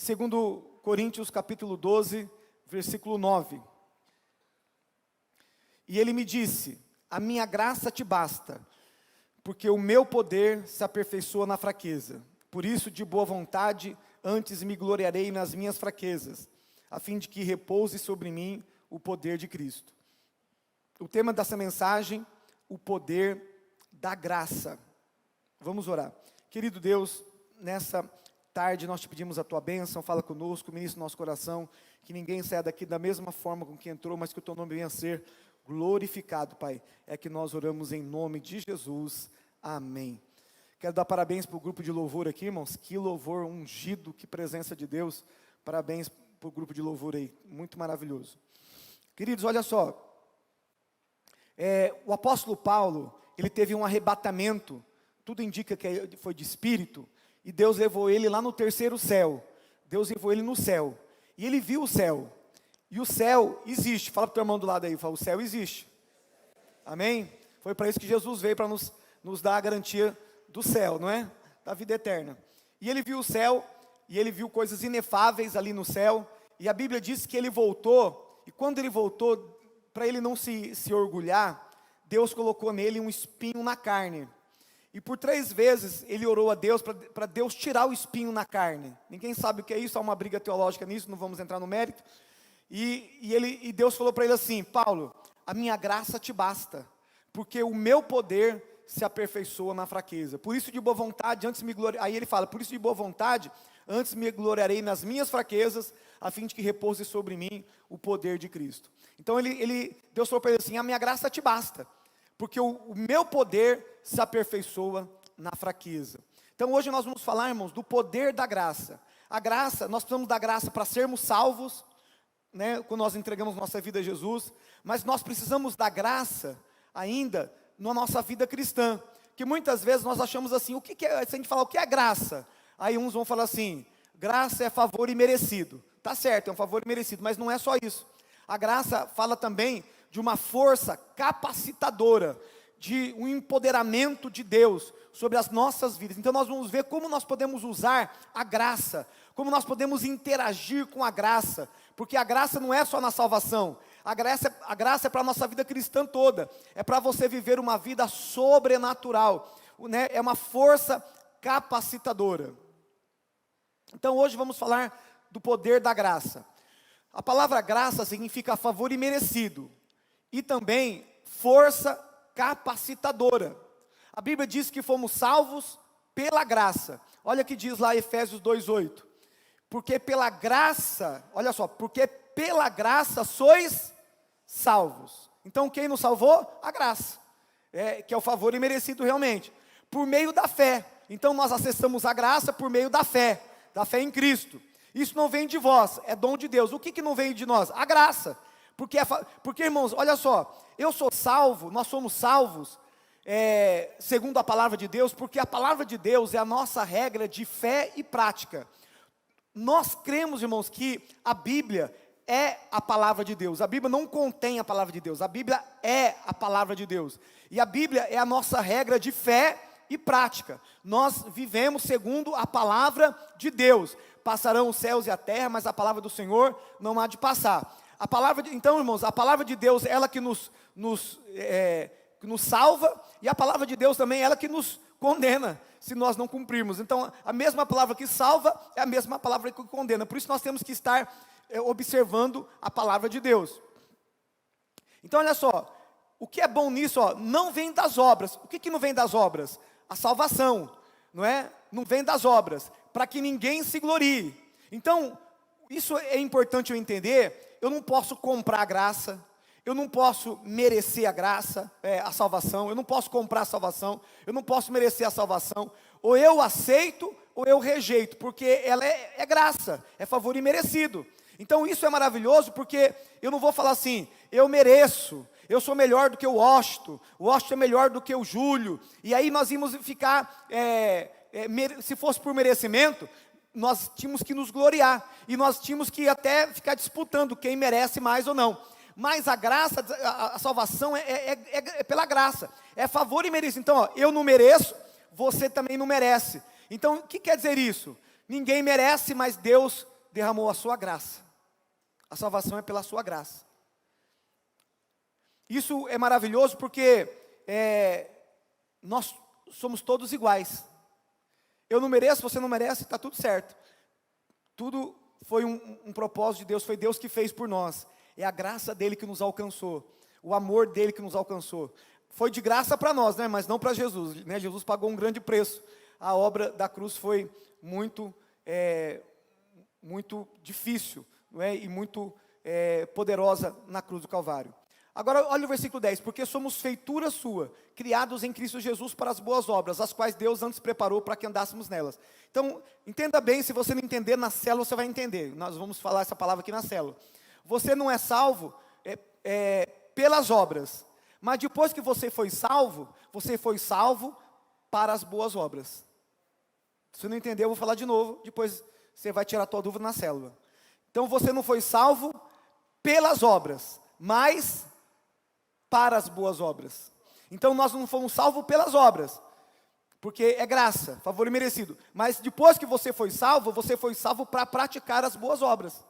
segundo Coríntios capítulo 12, versículo 9. E ele me disse: a minha graça te basta, porque o meu poder se aperfeiçoa na fraqueza. Por isso, de boa vontade, antes me gloriarei nas minhas fraquezas, a fim de que repouse sobre mim o poder de Cristo. O tema dessa mensagem: o poder da graça. Vamos orar. Querido Deus, nessa tarde nós te pedimos a tua bênção, fala conosco, ministra no nosso coração, que ninguém saia daqui da mesma forma com que entrou, mas que o teu nome venha a ser glorificado, Pai. É que nós oramos em nome de Jesus, amém. Quero dar parabéns para o grupo de louvor aqui, irmãos, que louvor ungido, que presença de Deus, parabéns para o grupo de louvor aí, muito maravilhoso. Queridos, olha só, o apóstolo Paulo, ele teve um arrebatamento, tudo indica que foi de espírito, e Deus levou ele lá no terceiro céu, Deus levou ele no céu, e ele viu o céu, e o céu existe. Fala para o teu irmão do lado aí, fala: o céu existe, amém? Foi para isso que Jesus veio, para nos dar a garantia do céu, não é? Da vida eterna. E ele viu o céu, e ele viu coisas inefáveis ali no céu, e a Bíblia diz que ele voltou, e quando ele voltou, para ele não se orgulhar, Deus colocou nele um espinho na carne. E por 3 vezes ele orou a Deus para Deus tirar o espinho na carne. Ninguém sabe o que é isso, há uma briga teológica nisso, não vamos entrar no mérito. E Deus falou para ele assim: Paulo, a minha graça te basta, porque o meu poder se aperfeiçoa na fraqueza. Por isso de boa vontade, aí ele fala: por isso de boa vontade, antes me gloriarei nas minhas fraquezas, a fim de que repouse sobre mim o poder de Cristo. Então Deus falou para ele assim: a minha graça te basta, porque o meu poder se aperfeiçoa na fraqueza. Então hoje nós vamos falar, irmãos, do poder da graça. A graça, nós precisamos da graça para sermos salvos, né, quando nós entregamos nossa vida a Jesus, mas nós precisamos da graça ainda na nossa vida cristã, que muitas vezes nós achamos assim: o que é, se a gente falar o que é graça, aí uns vão falar assim: graça é favor imerecido. Tá certo, é um favor imerecido, mas não é só isso. A graça fala também de uma força capacitadora, de um empoderamento de Deus sobre as nossas vidas. Então nós vamos ver como nós podemos usar a graça, como nós podemos interagir com a graça, porque a graça não é só na salvação, a graça é para a nossa vida cristã toda, é para você viver uma vida sobrenatural, né? É uma força capacitadora. Então hoje vamos falar do poder da graça. A palavra graça significa favor imerecido, e também força capacitadora. A Bíblia diz que fomos salvos pela graça. Olha o que diz lá Efésios 2:8. Porque pela graça, olha só, porque pela graça sois salvos. Então quem nos salvou? A graça, que é o favor imerecido realmente, por meio da fé. Então nós acessamos a graça por meio da fé em Cristo. Isso não vem de vós, é dom de Deus. O que não vem de nós? A graça. Porque irmãos, olha só, eu sou salvo, nós somos salvos, segundo a palavra de Deus, porque a palavra de Deus é a nossa regra de fé e prática. Nós cremos, irmãos, que a Bíblia é a palavra de Deus. A Bíblia não contém a palavra de Deus, a Bíblia é a palavra de Deus. E a Bíblia é a nossa regra de fé e prática. Nós vivemos segundo a palavra de Deus. Passarão os céus e a terra, mas a palavra do Senhor não há de passar. Então, irmãos, a palavra de Deus, ela que nos salva, e a palavra de Deus também, ela que nos condena, se nós não cumprirmos. Então, a mesma palavra que salva, é a mesma palavra que condena. Por isso nós temos que estar observando a palavra de Deus. Então, olha só, o que é bom nisso, não vem das obras. O que não vem das obras? A salvação, não é? Não vem das obras, para que ninguém se glorie. Então, isso é importante eu entender. Eu não posso comprar a graça, eu não posso merecer a graça, a salvação, eu não posso comprar a salvação, eu não posso merecer a salvação. Ou eu aceito, ou eu rejeito, porque ela é graça, é favor imerecido. Então isso é maravilhoso, porque eu não vou falar assim: eu mereço, eu sou melhor do que o Washington é melhor do que o Júlio, e aí nós íamos ficar, se fosse por merecimento, nós tínhamos que nos gloriar, e nós tínhamos que até ficar disputando quem merece mais ou não. Mas a graça, a salvação é pela graça, é favor imerecido. Então, eu não mereço, você também não merece. Então, o que quer dizer isso? Ninguém merece, mas Deus derramou a sua graça. A salvação é pela sua graça. Isso é maravilhoso porque nós somos todos iguais. Eu não mereço, você não merece, está tudo certo. Tudo foi um propósito de Deus, foi Deus que fez por nós. É a graça dele que nos alcançou, o amor dele que nos alcançou. Foi de graça para nós, né? Mas não para Jesus, né? Jesus pagou um grande preço. A obra da cruz foi muito difícil, não é? E muito poderosa na cruz do Calvário. Agora olha o versículo 10, porque somos feitura sua, criados em Cristo Jesus para as boas obras, as quais Deus antes preparou para que andássemos nelas. Então, entenda bem, se você não entender, na célula você vai entender, nós vamos falar essa palavra aqui na célula. Você não é salvo pelas obras, mas depois que você foi salvo para as boas obras. Se não entender, eu vou falar de novo, depois você vai tirar a tua dúvida na célula. Então, você não foi salvo pelas obras, mas para as boas obras. Então nós não fomos salvos pelas obras, porque é graça, favor imerecido. Mas depois que você foi salvo para praticar as boas obras.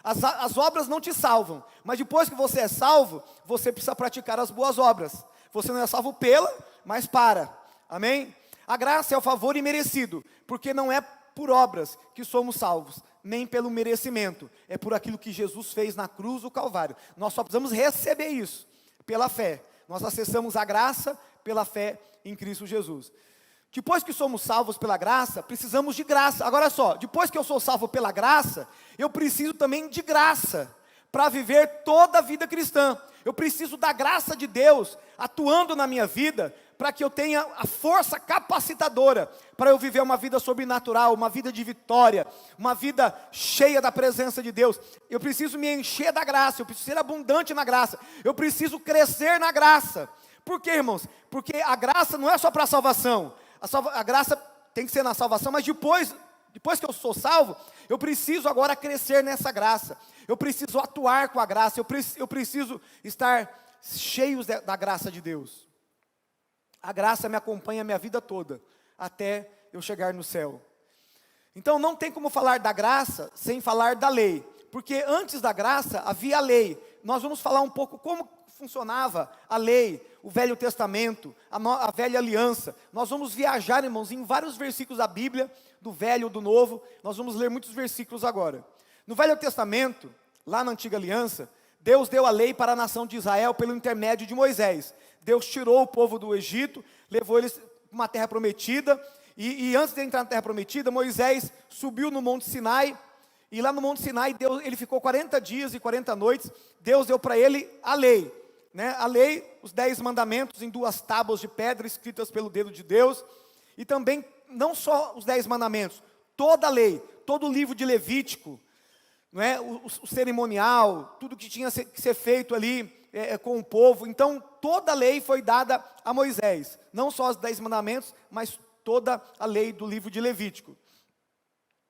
As obras não te salvam, mas depois que você é salvo, você precisa praticar as boas obras. Você não é salvo pela, mas para. Amém? A graça é o favor imerecido, porque não é por obras que somos salvos, nem pelo merecimento. É por aquilo que Jesus fez na cruz do Calvário. Nós só precisamos receber isso pela fé. Nós acessamos a graça pela fé em Cristo Jesus. Depois que somos salvos pela graça, precisamos de graça. Agora só, depois que eu sou salvo pela graça, eu preciso também de graça para viver toda a vida cristã. Eu preciso da graça de Deus atuando na minha vida, para que eu tenha a força capacitadora para eu viver uma vida sobrenatural, uma vida de vitória, uma vida cheia da presença de Deus. Eu preciso me encher da graça, eu preciso ser abundante na graça, eu preciso crescer na graça. Por quê, irmãos? Porque a graça não é só para a salvação, a graça tem que ser na salvação, mas depois que eu sou salvo, eu preciso agora crescer nessa graça, eu preciso atuar com a graça, eu preciso estar cheio da graça de Deus. A graça me acompanha a minha vida toda, até eu chegar no céu. Então não tem como falar da graça sem falar da lei, porque antes da graça havia a lei. Nós vamos falar um pouco como funcionava a lei, o Velho Testamento, a velha aliança. Nós vamos viajar, irmãos, em vários versículos da Bíblia, do Velho, do Novo. Nós vamos ler muitos versículos agora. No Velho Testamento, lá na Antiga Aliança, Deus deu a lei para a nação de Israel pelo intermédio de Moisés. Deus tirou o povo do Egito, levou eles para uma terra prometida, e antes de entrar na terra prometida, Moisés subiu no Monte Sinai, e lá no Monte Sinai, ele ficou 40 dias e 40 noites, Deus deu para ele a lei, né? A lei, os 10 mandamentos em 2 tábuas de pedra, escritas pelo dedo de Deus, e também, não só os 10 mandamentos, toda a lei, todo o livro de Levítico, não é? O cerimonial, tudo que tinha que ser feito ali, com o povo. Então toda a lei foi dada a Moisés, não só os 10 mandamentos, mas toda a lei do livro de Levítico.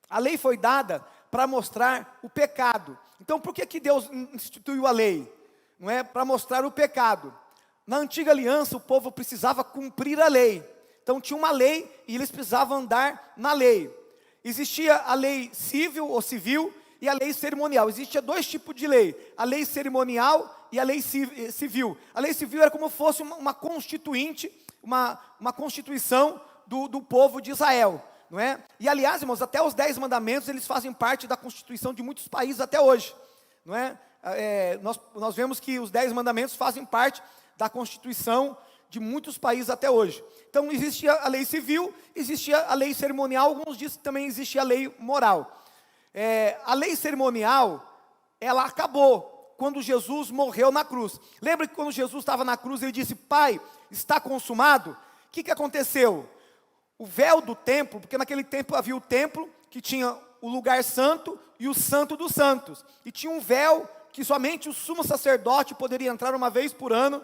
A lei foi dada para mostrar o pecado. Então por que Deus instituiu a lei? Não é? Para mostrar o pecado. Na antiga aliança o povo precisava cumprir a lei, então tinha uma lei e eles precisavam andar na lei. Existia a lei civil e a lei cerimonial. Existia 2 tipos de lei, a lei cerimonial e a lei civil. A lei civil era como se fosse uma constituinte, uma constituição do povo de Israel, não é? E aliás, irmãos, até os 10 mandamentos, eles fazem parte da constituição de muitos países até hoje, não é? Nós vemos que os 10 mandamentos fazem parte da constituição de muitos países até hoje. Então existia a lei civil, existia a lei cerimonial, alguns dizem que também existia a lei moral. A lei cerimonial, ela acabou quando Jesus morreu na cruz. Lembra que quando Jesus estava na cruz, ele disse: Pai, está consumado? O que aconteceu? O véu do templo, porque naquele tempo havia o templo, que tinha o lugar santo e o santo dos santos, e tinha um véu que somente o sumo sacerdote poderia entrar uma vez por ano,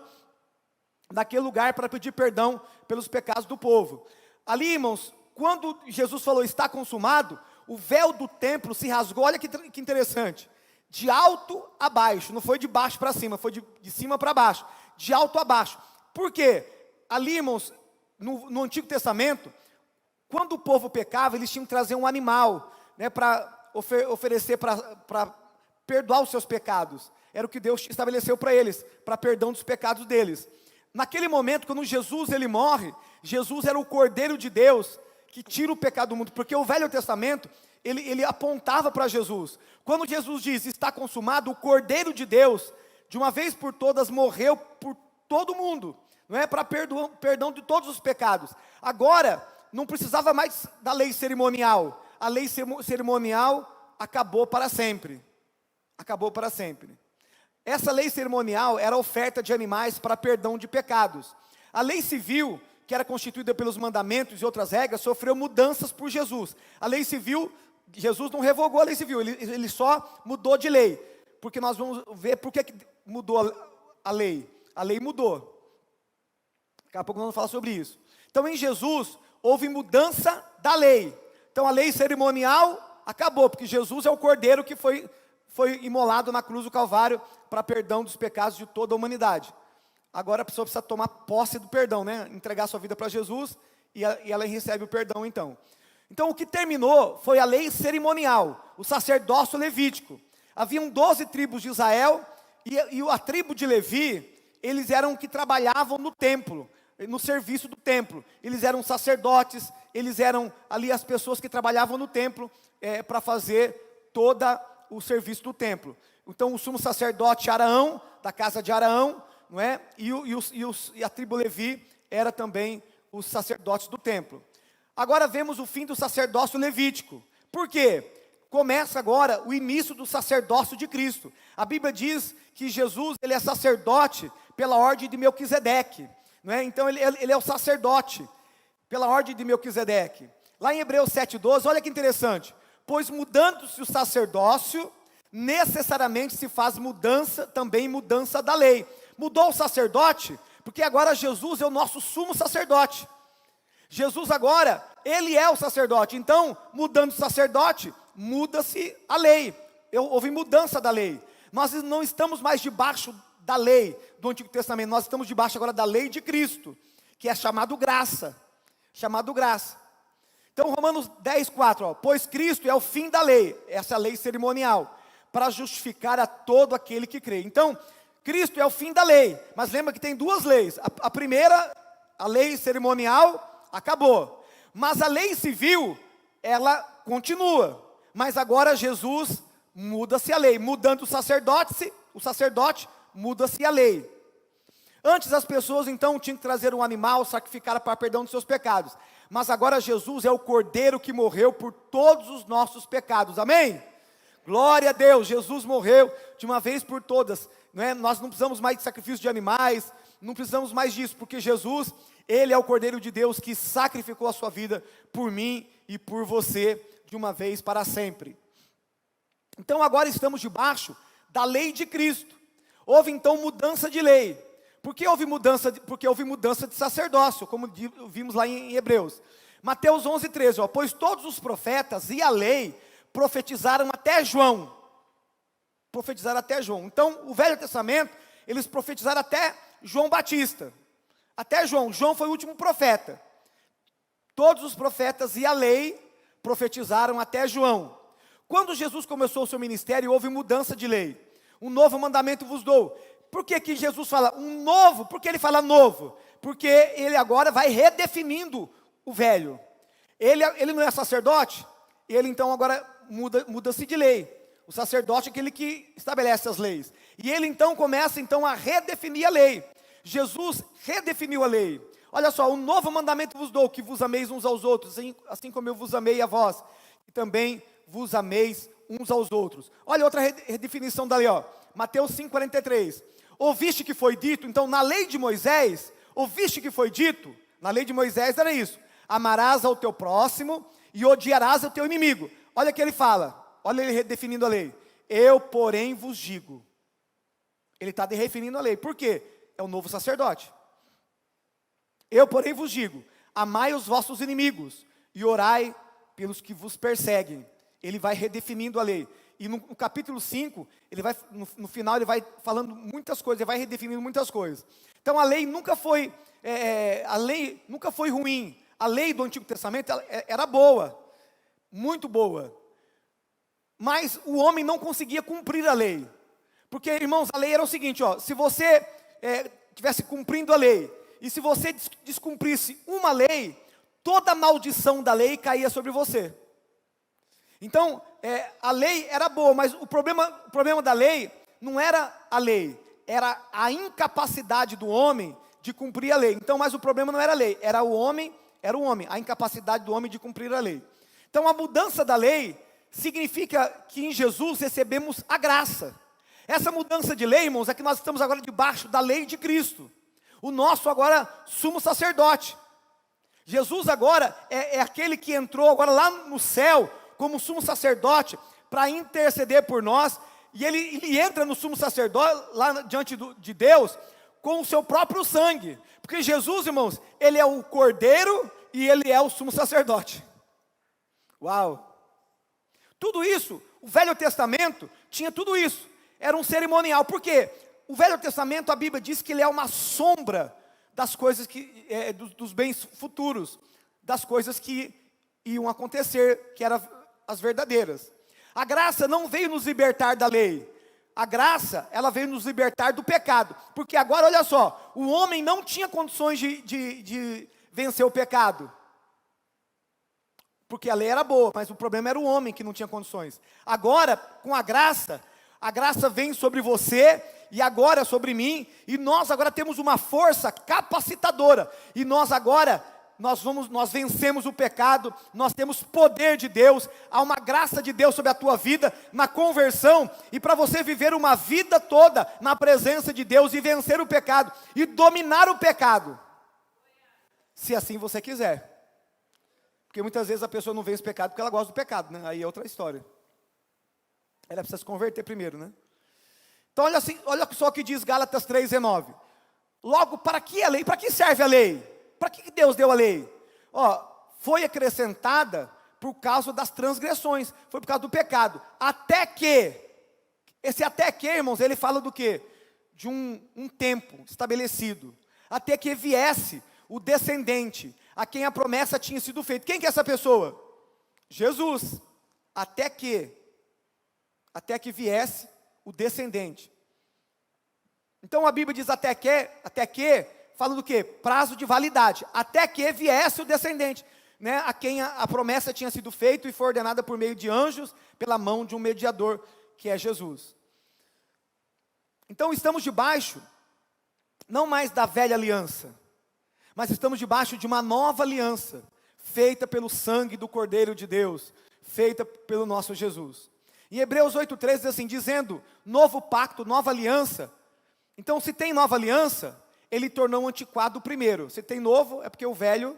naquele lugar para pedir perdão pelos pecados do povo. Ali, irmãos, quando Jesus falou está consumado, o véu do templo se rasgou. Olha que interessante, de alto a baixo, não foi de baixo para cima, foi de cima para baixo, de alto a baixo. Por quê? Ali, irmãos, no Antigo Testamento, quando o povo pecava, eles tinham que trazer um animal, né, para oferecer para perdoar os seus pecados. Era o que Deus estabeleceu para eles, para perdão dos pecados deles. Naquele momento, quando Jesus ele morre, Jesus era o Cordeiro de Deus que tira o pecado do mundo, porque o Velho Testamento, ele apontava para Jesus. Quando Jesus diz, está consumado, o Cordeiro de Deus, de uma vez por todas, morreu por todo mundo, não é? Para perdão de todos os pecados. Agora, não precisava mais da lei cerimonial. A lei cerimonial acabou para sempre. Acabou para sempre. Essa lei cerimonial era a oferta de animais para perdão de pecados. A lei civil, que era constituída pelos mandamentos e outras regras, sofreu mudanças por Jesus. A lei civil, Jesus não revogou a lei civil, ele só mudou de lei. Porque nós vamos ver por que mudou a lei. A lei mudou. Daqui a pouco nós vamos falar sobre isso. Então em Jesus, houve mudança da lei. Então a lei cerimonial acabou, porque Jesus é o Cordeiro que foi imolado na cruz do Calvário para perdão dos pecados de toda a humanidade. Agora a pessoa precisa tomar posse do perdão, né? Entregar sua vida para Jesus e ela recebe o perdão então. Então o que terminou foi a lei cerimonial, o sacerdócio levítico. Haviam 12 tribos de Israel e a tribo de Levi, eles eram que trabalhavam no templo, no serviço do templo. Eles eram sacerdotes, eles eram ali as pessoas que trabalhavam no templo para fazer toda o serviço do templo. Então o sumo sacerdote Araão, da casa de Araão, não é? E a tribo Levi era também os sacerdotes do templo. Agora vemos o fim do sacerdócio levítico. Por quê? Começa agora o início do sacerdócio de Cristo. A Bíblia diz que Jesus ele é sacerdote pela ordem de Melquisedeque, não é? Então ele é o sacerdote pela ordem de Melquisedeque. Lá em Hebreus 7,12, olha que interessante. Pois mudando-se o sacerdócio, necessariamente se faz mudança da lei. Mudou o sacerdote, porque agora Jesus é o nosso sumo sacerdote. Jesus agora, ele é o sacerdote. Então, mudando o sacerdote, muda-se a lei. Houve mudança da lei. Nós não estamos mais debaixo da lei do Antigo Testamento. Nós estamos debaixo agora da lei de Cristo, que é chamado graça. Chamado graça. Então, Romanos 10,4, pois Cristo é o fim da lei, essa lei cerimonial, para justificar a todo aquele que crê. Então, Cristo é o fim da lei, mas lembra que tem duas leis. A primeira, a lei cerimonial, acabou. Mas a lei civil, ela continua. Mas agora Jesus, muda-se a lei. Mudando o sacerdote, muda-se a lei. Antes as pessoas então tinham que trazer um animal, sacrificar para perdão dos seus pecados. Mas agora Jesus é o Cordeiro que morreu por todos os nossos pecados, amém? Glória a Deus, Jesus morreu de uma vez por todas, não é? Nós não precisamos mais de sacrifício de animais, não precisamos mais disso, porque Jesus, ele é o Cordeiro de Deus que sacrificou a sua vida por mim e por você, de uma vez para sempre. Então agora estamos debaixo da lei de Cristo. Houve então mudança de lei. Por que houve mudança? Porque houve mudança de sacerdócio, como vimos lá em Hebreus. Mateus 11,13, pois todos os profetas e a lei profetizaram até João. Profetizaram até João. Então, o Velho Testamento, eles profetizaram até João Batista. Até João. João foi o último profeta. Todos os profetas e a lei profetizaram até João. Quando Jesus começou o seu ministério, houve mudança de lei. Um novo mandamento vos dou. Por que que Jesus fala um novo? Por que ele fala novo? Porque ele agora vai redefinindo o velho. Ele não é sacerdote? Ele então agora muda-se de lei. O sacerdote é aquele que estabelece as leis. E ele então começa então a redefinir a lei. Jesus redefiniu a lei. Olha só, um novo mandamento vos dou, que vos ameis uns aos outros, assim como eu vos amei a vós, e também vos ameis uns aos outros. Olha outra redefinição da lei, Mateus 5,43. Ouviste que foi dito, então na lei de Moisés, ouviste que foi dito, na lei de Moisés era isso, amarás ao teu próximo e odiarás ao teu inimigo. Olha o que ele fala, olha ele redefinindo a lei. Eu, porém, vos digo. Ele está redefinindo a lei, por quê? É o novo sacerdote. Eu, porém, vos digo, amai os vossos inimigos e orai pelos que vos perseguem. Ele vai redefinindo a lei. E no capítulo 5, no final ele vai falando muitas coisas, ele vai redefinindo muitas coisas. Então a lei nunca foi ruim. A lei do Antigo Testamento era boa, muito boa. mas o homem não conseguia cumprir a lei. Porque, irmãos, a lei era o seguinte, ó, se você estivesse cumprindo a lei, e se você descumprisse uma lei, toda a maldição da lei caía sobre você. Então, a lei era boa, mas o problema da lei não era a lei, era a incapacidade do homem de cumprir a lei. Então, mas o problema não era a lei, era o homem, a incapacidade do homem de cumprir a lei. Então, a mudança da lei significa que em Jesus recebemos a graça. Essa mudança de lei, irmãos, é que nós estamos agora debaixo da lei de Cristo. O nosso agora sumo sacerdote. Jesus agora é aquele que entrou agora lá no céu como sumo sacerdote para interceder por nós. E ele entra no sumo sacerdote lá diante de Deus com o seu próprio sangue. Porque Jesus, irmãos, ele é o cordeiro e ele é o sumo sacerdote. Uau! Tudo isso, o Velho Testamento tinha tudo isso. Era um cerimonial. Por quê? O Velho Testamento, a Bíblia diz que ele é uma sombra das coisas dos bens futuros, das coisas que iam acontecer, que eram as verdadeiras. A graça não veio nos libertar da lei. A graça, ela veio nos libertar do pecado. Porque agora, olha só, o homem não tinha condições de vencer o pecado. Porque a lei era boa, mas o problema era o homem que não tinha condições. Agora, com a graça vem sobre você e agora sobre mim, e nós agora temos uma força capacitadora, e nós vencemos o pecado, nós temos poder de Deus, há uma graça de Deus sobre a tua vida, na conversão, e para você viver uma vida toda na presença de Deus, e vencer o pecado, e dominar o pecado, se assim você quiser, porque muitas vezes a pessoa não vence o pecado porque ela gosta do pecado, né? Aí é outra história, ela precisa se converter primeiro, né? Então olha só o que diz Gálatas 3:19. Logo, para que a lei? Para que serve a lei? Para que Deus deu a lei? Foi acrescentada por causa das transgressões, foi por causa do pecado. Até que, irmãos, ele fala do quê? De um tempo estabelecido. Até que viesse o descendente, a quem a promessa tinha sido feita. Quem que é essa pessoa? Jesus. Até que viesse o descendente. Então a Bíblia diz até que, fala do quê? Prazo de validade, até que viesse o descendente, né? A quem a promessa tinha sido feita e foi ordenada por meio de anjos, pela mão de um mediador, que é Jesus. Então estamos debaixo, não mais da velha aliança, mas estamos debaixo de uma nova aliança, feita pelo sangue do Cordeiro de Deus, feita pelo nosso Jesus. Em Hebreus 8:13 diz assim, dizendo, novo pacto, nova aliança. Então se tem nova aliança, ele tornou antiquado o primeiro. Se tem novo, é porque o velho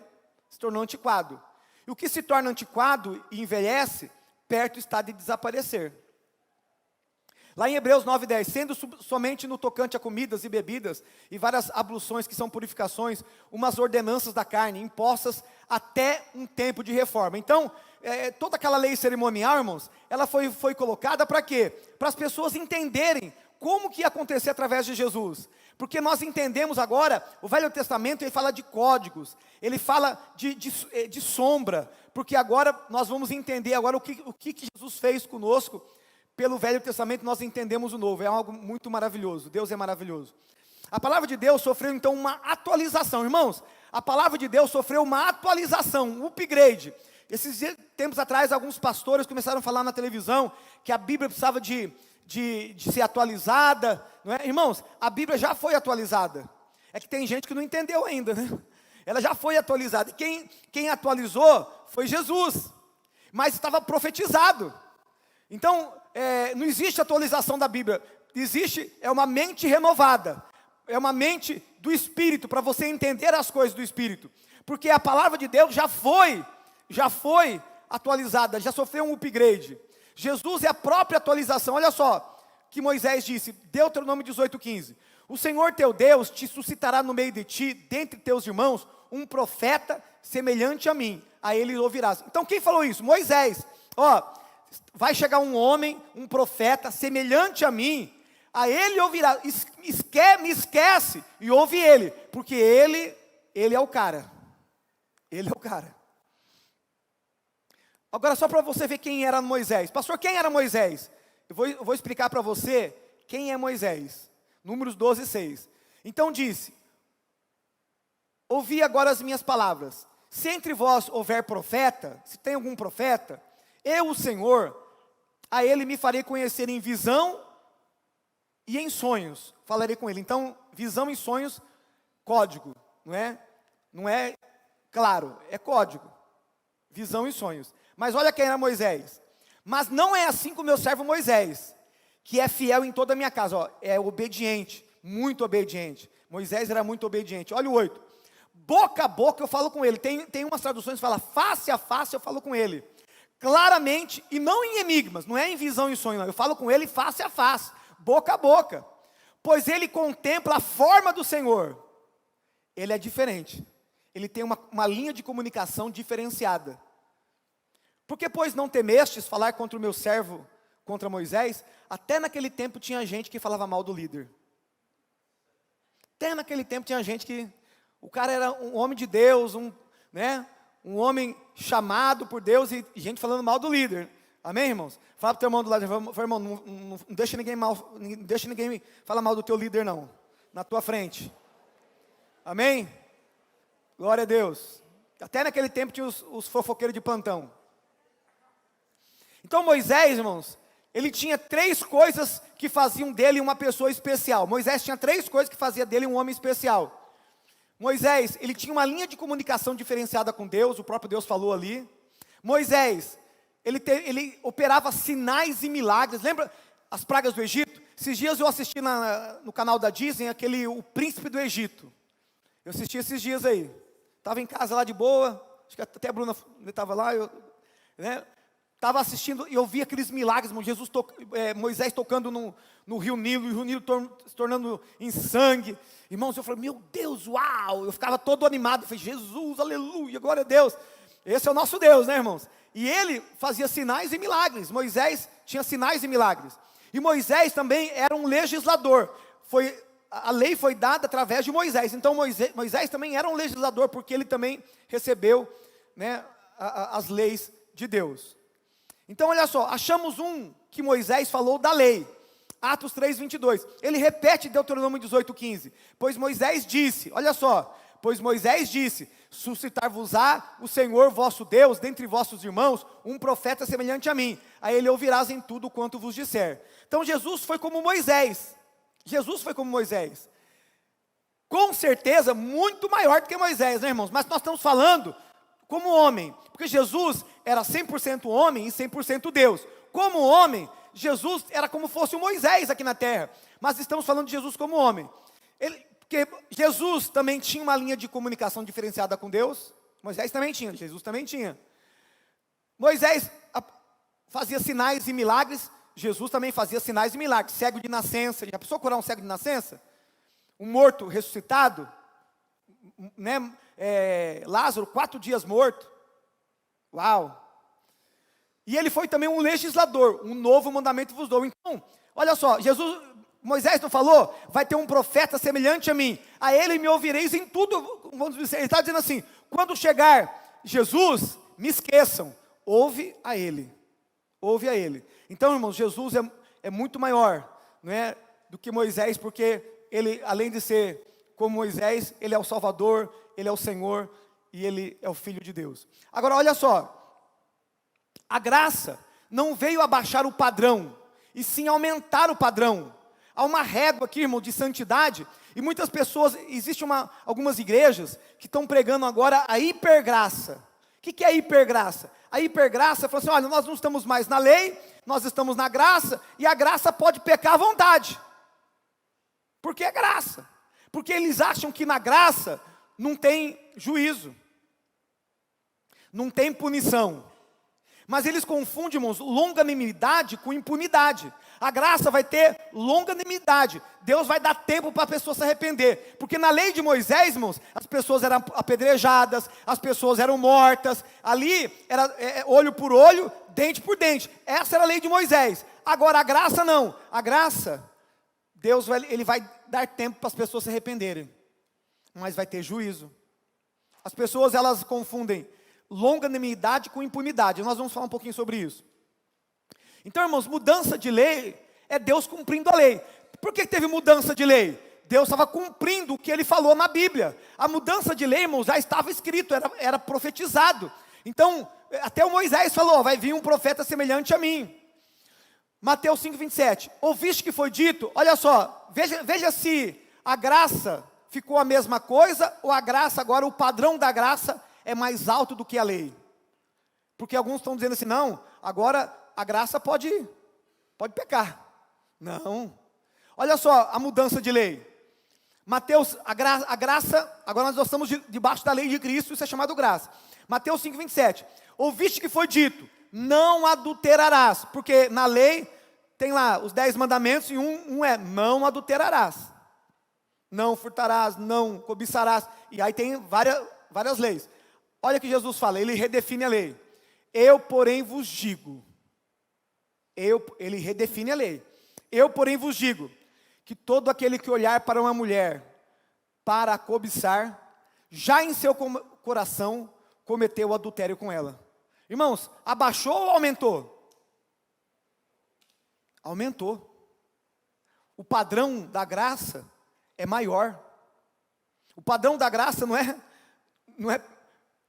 se tornou antiquado. E o que se torna antiquado e envelhece, perto está de desaparecer. Lá em Hebreus 9:10, sendo somente no tocante a comidas e bebidas, e várias abluções que são purificações, umas ordenanças da carne, impostas até um tempo de reforma. Então, toda aquela lei cerimonial, irmãos, ela foi colocada para quê? Para as pessoas entenderem como que ia acontecer através de Jesus. Porque nós entendemos agora, o Velho Testamento, ele fala de códigos, ele fala de sombra, porque agora nós vamos entender agora o que Jesus fez conosco. Pelo Velho Testamento nós entendemos o Novo, é algo muito maravilhoso, Deus é maravilhoso. A palavra de Deus sofreu então uma atualização, irmãos, a palavra de Deus sofreu uma atualização, um upgrade. Esses tempos atrás, alguns pastores começaram a falar na televisão, que a Bíblia precisava de ser atualizada, não é? Irmãos, a Bíblia já foi atualizada, é que tem gente que não entendeu ainda, né? Ela já foi atualizada, e quem atualizou foi Jesus, mas estava profetizado. Então, não existe atualização da Bíblia, existe uma mente renovada, é uma mente do Espírito, para você entender as coisas do Espírito, porque a palavra de Deus já foi atualizada, já sofreu um upgrade. Jesus é a própria atualização. Olha só, que Moisés disse, Deuteronômio 18:15, o Senhor teu Deus te suscitará no meio de ti, dentre teus irmãos, um profeta semelhante a mim, a ele ouvirás. Então quem falou isso? Moisés. Vai chegar um homem, um profeta semelhante a mim, a ele ouvirá. Me esquece e ouve ele, porque ele é o cara. Ele é o cara. Agora só para você ver quem era Moisés. Pastor, quem era Moisés? Eu vou explicar para você quem é Moisés. Números 12, 6. Então disse: ouvi agora as minhas palavras. Se entre vós houver profeta, se tem algum profeta, eu, o Senhor, a ele me farei conhecer em visão e em sonhos. Falarei com ele. Então, visão e sonhos, código, não é? Não é claro, é código. Visão e sonhos. Mas olha quem era Moisés. Mas não é assim com o meu servo Moisés, que é fiel em toda a minha casa. Ó, é obediente, muito obediente. Moisés era muito obediente. Olha o 8. Boca a boca eu falo com ele. Tem umas traduções que fala face a face eu falo com ele. Claramente, e não em enigmas, não é em visão e sonho, não. Eu falo com ele face a face, boca a boca. Pois ele contempla a forma do Senhor. Ele é diferente. Ele tem uma linha de comunicação diferenciada. Porque, pois, não temestes falar contra o meu servo, contra Moisés? Até naquele tempo tinha gente que falava mal do líder. Até naquele tempo tinha gente que... O cara era um homem de Deus, um homem chamado por Deus e gente falando mal do líder. Amém, irmãos? Fala para o teu irmão do lado, irmão, não deixa ninguém falar mal do teu líder, não. Na tua frente. Amém? Glória a Deus. Até naquele tempo tinha os fofoqueiros de plantão. Então Moisés, irmãos, ele tinha 3 coisas que faziam dele uma pessoa especial. Moisés tinha 3 coisas que faziam dele um homem especial. Moisés, ele tinha uma linha de comunicação diferenciada com Deus, o próprio Deus falou ali. Moisés, ele operava sinais e milagres. Lembra as pragas do Egito? Esses dias eu assisti no canal da Disney, o Príncipe do Egito. Eu assisti esses dias aí. Estava em casa lá de boa, acho que até a Bruna estava lá, estava assistindo e eu vi aqueles milagres, Moisés tocando no rio Nilo, e o rio Nilo se tornando em sangue. Irmãos, eu falei, meu Deus, uau! Eu ficava todo animado, eu falei, Jesus, aleluia, glória a Deus. Esse é o nosso Deus, né, irmãos? E ele fazia sinais e milagres. Moisés tinha sinais e milagres. E Moisés também era um legislador. A lei foi dada através de Moisés. Então Moisés também era um legislador, porque ele também recebeu, as leis de Deus. Então olha só, achamos que Moisés falou da lei. Atos 3, 22. Ele repete Deuteronômio 18, 15. Pois Moisés disse, olha só. Pois Moisés disse, suscitar-vos-á o Senhor vosso Deus, dentre vossos irmãos, um profeta semelhante a mim. A ele ouvirás em tudo quanto vos disser. Então Jesus foi como Moisés. Jesus foi como Moisés. Com certeza, muito maior do que Moisés, né, irmãos? Mas nós estamos falando como homem. Porque Jesus era 100% homem e 100% Deus. Como homem, Jesus era como fosse o Moisés aqui na terra. Mas estamos falando de Jesus como homem. Porque Jesus também tinha uma linha de comunicação diferenciada com Deus. Moisés também tinha, Jesus também tinha. Moisés fazia sinais e milagres. Jesus também fazia sinais e milagres. Cego de nascença. Já pensou curar um cego de nascença? Um morto ressuscitado. Lázaro, 4 dias morto. Uau! E ele foi também um legislador. Um novo mandamento vos dou. Então, olha só, Moisés não falou? Vai ter um profeta semelhante a mim. A ele me ouvireis em tudo. Ele está dizendo assim, quando chegar Jesus, me esqueçam. Ouve a ele. Ouve a ele. Então, irmãos, Jesus é muito maior, não é, do que Moisés, porque ele, além de ser como Moisés, ele é o Salvador, ele é o Senhor e ele é o Filho de Deus. Agora, olha só. A graça não veio abaixar o padrão, e sim aumentar o padrão. Há uma régua aqui, irmão, de santidade, e muitas pessoas, existem algumas igrejas que estão pregando agora a hipergraça. O que é a hipergraça? A hipergraça fala assim, olha, nós não estamos mais na lei, nós estamos na graça, e a graça pode pecar à vontade. Por que é graça? Porque eles acham que na graça não tem juízo, não tem punição. Mas eles confundem, irmãos, longanimidade com impunidade. A graça vai ter longanimidade. Deus vai dar tempo para a pessoa se arrepender. Porque na lei de Moisés, irmãos, as pessoas eram apedrejadas, as pessoas eram mortas. Ali era olho por olho, dente por dente. Essa era a lei de Moisés. Agora a graça não. A graça, Deus ele vai dar tempo para as pessoas se arrependerem. Mas vai ter juízo. As pessoas, elas confundem longanimidade com impunidade. Nós vamos falar um pouquinho sobre isso. Então, irmãos, mudança de lei é Deus cumprindo a lei. Por que teve mudança de lei? Deus estava cumprindo o que Ele falou na Bíblia. A mudança de lei, irmãos, já estava escrito, era profetizado. Então, até o Moisés falou, vai vir um profeta semelhante a mim. Mateus 5:27, ouviste que foi dito? Olha só, veja se a graça ficou a mesma coisa, ou a graça agora, o padrão da graça é mais alto do que a lei. Porque alguns estão dizendo assim, não, agora a graça pode pecar. Não. Olha só a mudança de lei. Mateus, a graça, agora nós estamos debaixo da lei de Cristo, isso é chamado graça. Mateus 5:27, ouviste que foi dito, não adulterarás, porque na lei tem lá os 10 mandamentos, e um é, não adulterarás, não furtarás, não cobiçarás, e aí tem várias leis. Olha o que Jesus fala, Ele redefine a lei. Eu, porém, vos digo, Ele redefine a lei. Eu, porém, vos digo, que todo aquele que olhar para uma mulher para a cobiçar, já em seu coração cometeu adultério com ela. Irmãos, abaixou ou aumentou? Aumentou. O padrão da graça é maior. O padrão da graça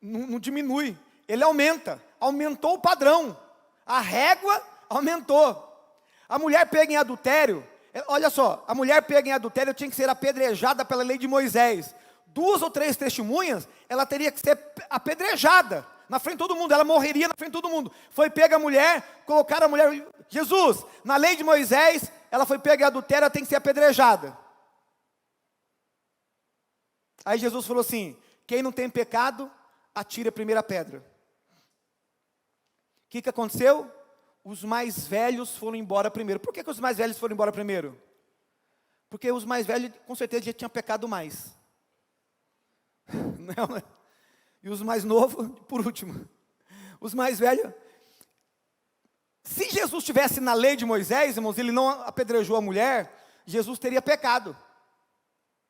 não diminui, ele aumenta. Aumentou o padrão. A régua aumentou. A mulher pega em adultério, olha só, a mulher pega em adultério tinha que ser apedrejada pela lei de Moisés. 2 ou 3 testemunhas, ela teria que ser apedrejada na frente de todo mundo, ela morreria na frente de todo mundo. Foi pega a mulher, colocaram a mulher, Jesus, na lei de Moisés, ela foi pega em adultério, ela tem que ser apedrejada. Aí Jesus falou assim, quem não tem pecado, atire a primeira pedra. O que aconteceu? Os mais velhos foram embora primeiro. Por que os mais velhos foram embora primeiro? Porque os mais velhos, com certeza, já tinham pecado mais. Não, e os mais novos, por último. Os mais velhos. Se Jesus estivesse na lei de Moisés, irmãos, ele não apedrejou a mulher, Jesus teria pecado.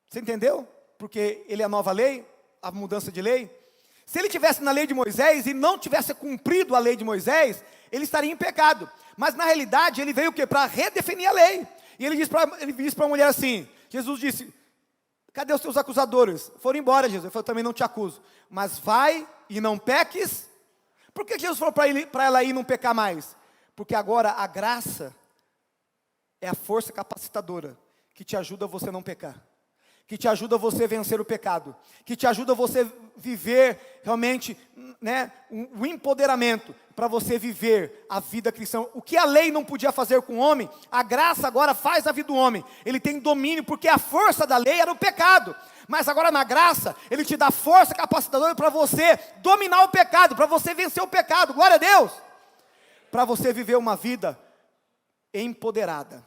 Você entendeu? Porque ele é a nova lei, a mudança de lei. Se ele estivesse na lei de Moisés e não tivesse cumprido a lei de Moisés, ele estaria em pecado. Mas na realidade ele veio o quê? Para redefinir a lei. E ele disse para a mulher assim, Jesus disse, cadê os teus acusadores? Foram embora, Jesus. Ele falou, também não te acuso. Mas vai e não peques. Por que Jesus falou para ela ir e não pecar mais? Porque agora a graça é a força capacitadora que te ajuda a você não pecar. Que te ajuda a você vencer o pecado, que te ajuda a você viver realmente, o empoderamento, para você viver a vida cristã. O que a lei não podia fazer com o homem, a graça agora faz na vida do homem. Ele tem domínio, porque a força da lei era o pecado, mas agora na graça, Ele te dá força capacitadora para você dominar o pecado, para você vencer o pecado, glória a Deus, para você viver uma vida empoderada,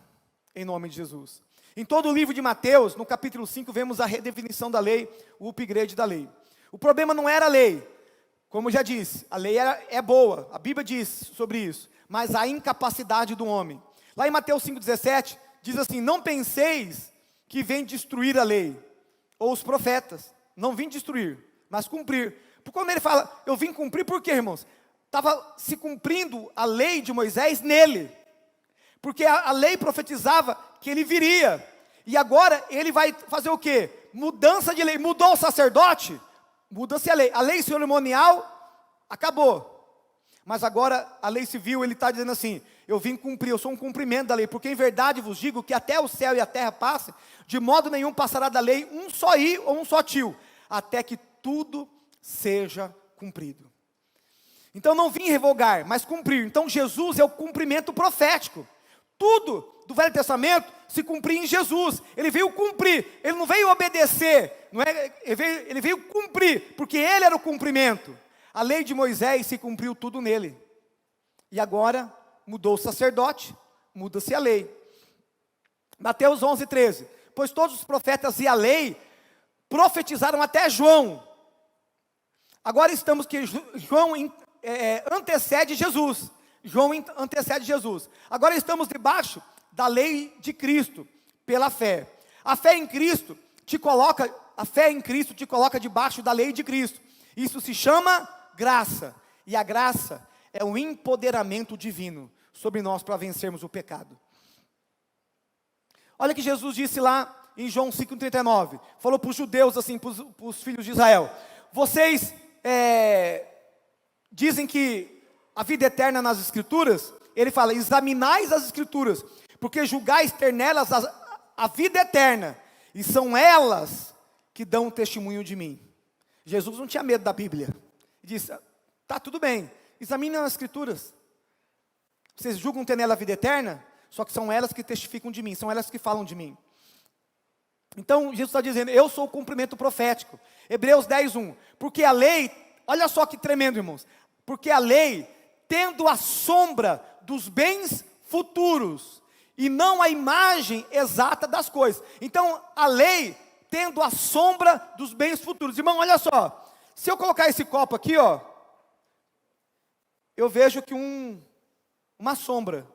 em nome de Jesus. Em todo o livro de Mateus, no capítulo 5, vemos a redefinição da lei, o upgrade da lei. O problema não era a lei, como já disse, a lei é boa, a Bíblia diz sobre isso, mas a incapacidade do homem. Lá em Mateus 5,17, diz assim, não penseis que vem destruir a lei, ou os profetas, não vim destruir, mas cumprir. Porque quando ele fala, eu vim cumprir, por quê, irmãos? Estava se cumprindo a lei de Moisés nele. Porque a lei profetizava que ele viria. E agora ele vai fazer o quê? Mudança de lei. Mudou o sacerdote? Muda-se a lei. A lei cerimonial acabou. Mas agora a lei civil, ele está dizendo assim, eu vim cumprir, eu sou um cumprimento da lei. Porque em verdade vos digo que até o céu e a terra passem, de modo nenhum passará da lei um só i ou um só tio, até que tudo seja cumprido. Então não vim revogar, mas cumprir. Então Jesus é o cumprimento profético. Tudo do Velho Testamento se cumpria em Jesus. Ele veio cumprir, ele não veio obedecer, ele veio cumprir, porque ele era o cumprimento. A lei de Moisés se cumpriu tudo nele. E agora mudou o sacerdote, muda-se a lei. Mateus 11:13. Pois todos os profetas e a lei profetizaram até João. Agora estamos que João antecede Jesus. João antecede Jesus. Agora estamos debaixo da lei de Cristo, pela fé. A fé em Cristo te coloca debaixo da lei de Cristo. Isso se chama graça. E a graça é o empoderamento divino sobre nós para vencermos o pecado. Olha que Jesus disse lá em João 5,39. Falou para os judeus assim, para os filhos de Israel. Vocês dizem que a vida eterna nas Escrituras. Ele fala, examinais as Escrituras, porque julgais ter nelas a vida eterna. E são elas que dão testemunho de mim. Jesus não tinha medo da Bíblia. Ele disse, tá tudo bem, examinem as Escrituras. Vocês julgam ter nela a vida eterna, só que são elas que testificam de mim, são elas que falam de mim. Então, Jesus está dizendo, eu sou o cumprimento profético. Hebreus 10:1. Porque a lei, olha só que tremendo, irmãos. Porque a lei, tendo a sombra dos bens futuros, e não a imagem exata das coisas. Então, a lei, tendo a sombra dos bens futuros. Irmão, olha só. Se eu colocar esse copo aqui, ó, eu vejo que uma sombra.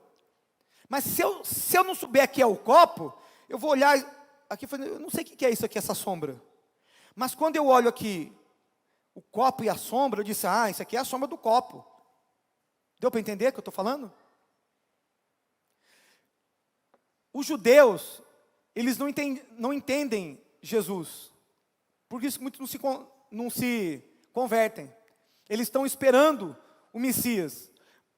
Mas se eu não souber que é o copo, eu vou olhar aqui e falar, eu não sei o que é isso aqui, essa sombra. Mas quando eu olho aqui, o copo e a sombra, eu disse, isso aqui é a sombra do copo. Deu para entender o que eu estou falando? Os judeus, eles não entendem Jesus. Por isso muitos não se convertem. Eles estão esperando o Messias.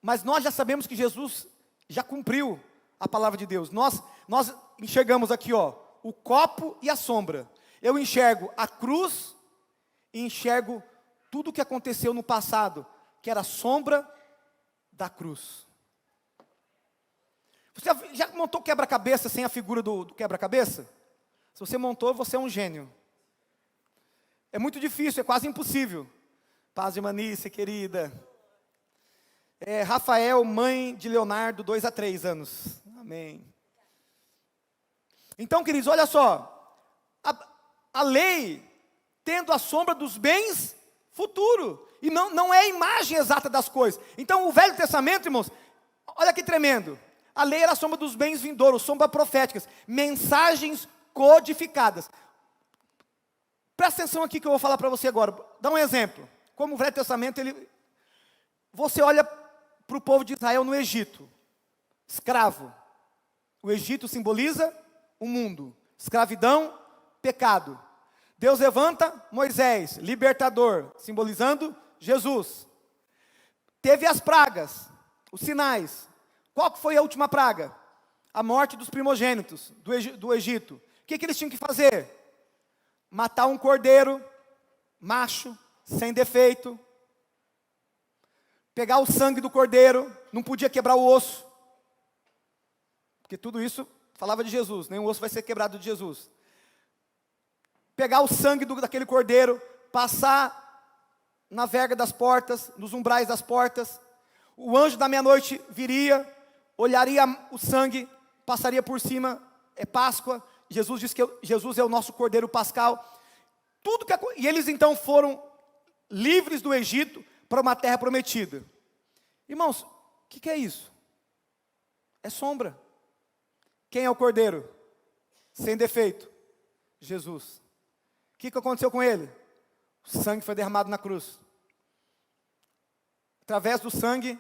Mas nós já sabemos que Jesus já cumpriu a palavra de Deus. Nós enxergamos aqui, ó, o copo e a sombra. Eu enxergo a cruz e enxergo tudo o que aconteceu no passado, que era a sombra da cruz. Você já montou quebra-cabeça sem a figura do quebra-cabeça? Se você montou, você é um gênio. É muito difícil, é quase impossível. Paz de Manice, querida. Rafael, mãe de Leonardo, 2 a 3 anos. Amém. Então, queridos, olha só. A lei, tendo a sombra dos bens futuro. E não é a imagem exata das coisas. Então, o Velho Testamento, irmãos, olha que tremendo. A lei era a sombra dos bens vindouros, sombras proféticas, mensagens codificadas. Presta atenção aqui que eu vou falar para você agora. Dá um exemplo. Como o Velho Testamento, você olha para o povo de Israel no Egito, escravo. O Egito simboliza o mundo, escravidão, pecado. Deus levanta Moisés, libertador, simbolizando Jesus. Teve as pragas, os sinais. Qual que foi a última praga? A morte dos primogênitos do Egito. O que eles tinham que fazer? Matar um cordeiro, macho, sem defeito. Pegar o sangue do cordeiro, não podia quebrar o osso. Porque tudo isso falava de Jesus, nenhum osso vai ser quebrado de Jesus. Pegar o sangue daquele cordeiro, passar na verga das portas, nos umbrais das portas. O anjo da meia-noite viria, olharia o sangue, passaria por cima, é Páscoa. Jesus disse que Jesus é o nosso cordeiro pascal. E eles então foram livres do Egito para uma terra prometida. Irmãos, o que é isso? É sombra. Quem é o cordeiro? Sem defeito. Jesus. O que aconteceu com ele? O sangue foi derramado na cruz. Através do sangue,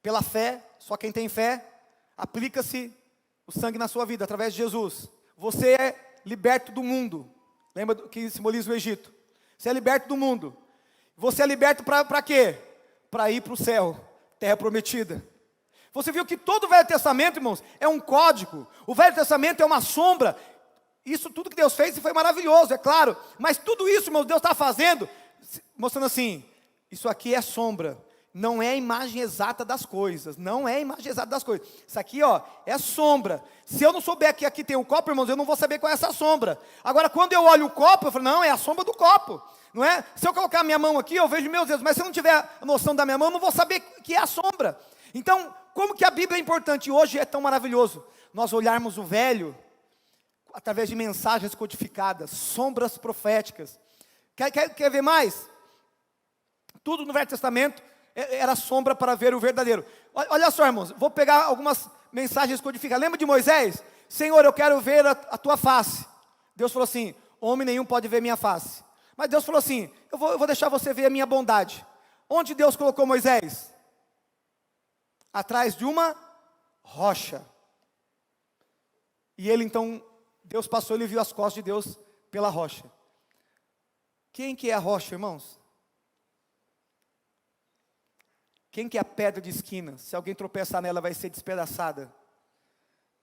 pela fé, só quem tem fé, aplica-se o sangue na sua vida, através de Jesus. Você é liberto do mundo. Lembra que simboliza o Egito? Você é liberto do mundo. Você é liberto para quê? Para ir para o céu, terra prometida. Você viu que todo o Velho Testamento, irmãos, é um código. O Velho Testamento é uma sombra. Isso tudo que Deus fez foi maravilhoso, é claro. Mas tudo isso, irmãos, Deus está fazendo, mostrando assim, isso aqui é sombra. Não é a imagem exata das coisas. Não é a imagem exata das coisas. Isso aqui, ó, é sombra. Se eu não souber que aqui tem um copo, irmãos, eu não vou saber qual é essa sombra. Agora, quando eu olho o copo, eu falo, não, é a sombra do copo. Não é? Se eu colocar a minha mão aqui, eu vejo meus dedos. Mas se eu não tiver a noção da minha mão, eu não vou saber que é a sombra. Então, como que a Bíblia é importante? Hoje é tão maravilhoso nós olharmos o velho através de mensagens codificadas, sombras proféticas. Quer ver mais? Tudo no Velho Testamento era sombra para ver o verdadeiro. Olha só, irmãos, vou pegar algumas mensagens codificadas. Lembra de Moisés? Senhor, eu quero ver a tua face. Deus falou assim, homem nenhum pode ver minha face. Mas Deus falou assim, eu vou deixar você ver a minha bondade. Onde Deus colocou Moisés? Atrás de uma rocha. E ele então, Deus passou, ele viu as costas de Deus pela rocha. Quem que é a rocha, irmãos? Quem que é a pedra de esquina? Se alguém tropeçar nela, vai ser despedaçada.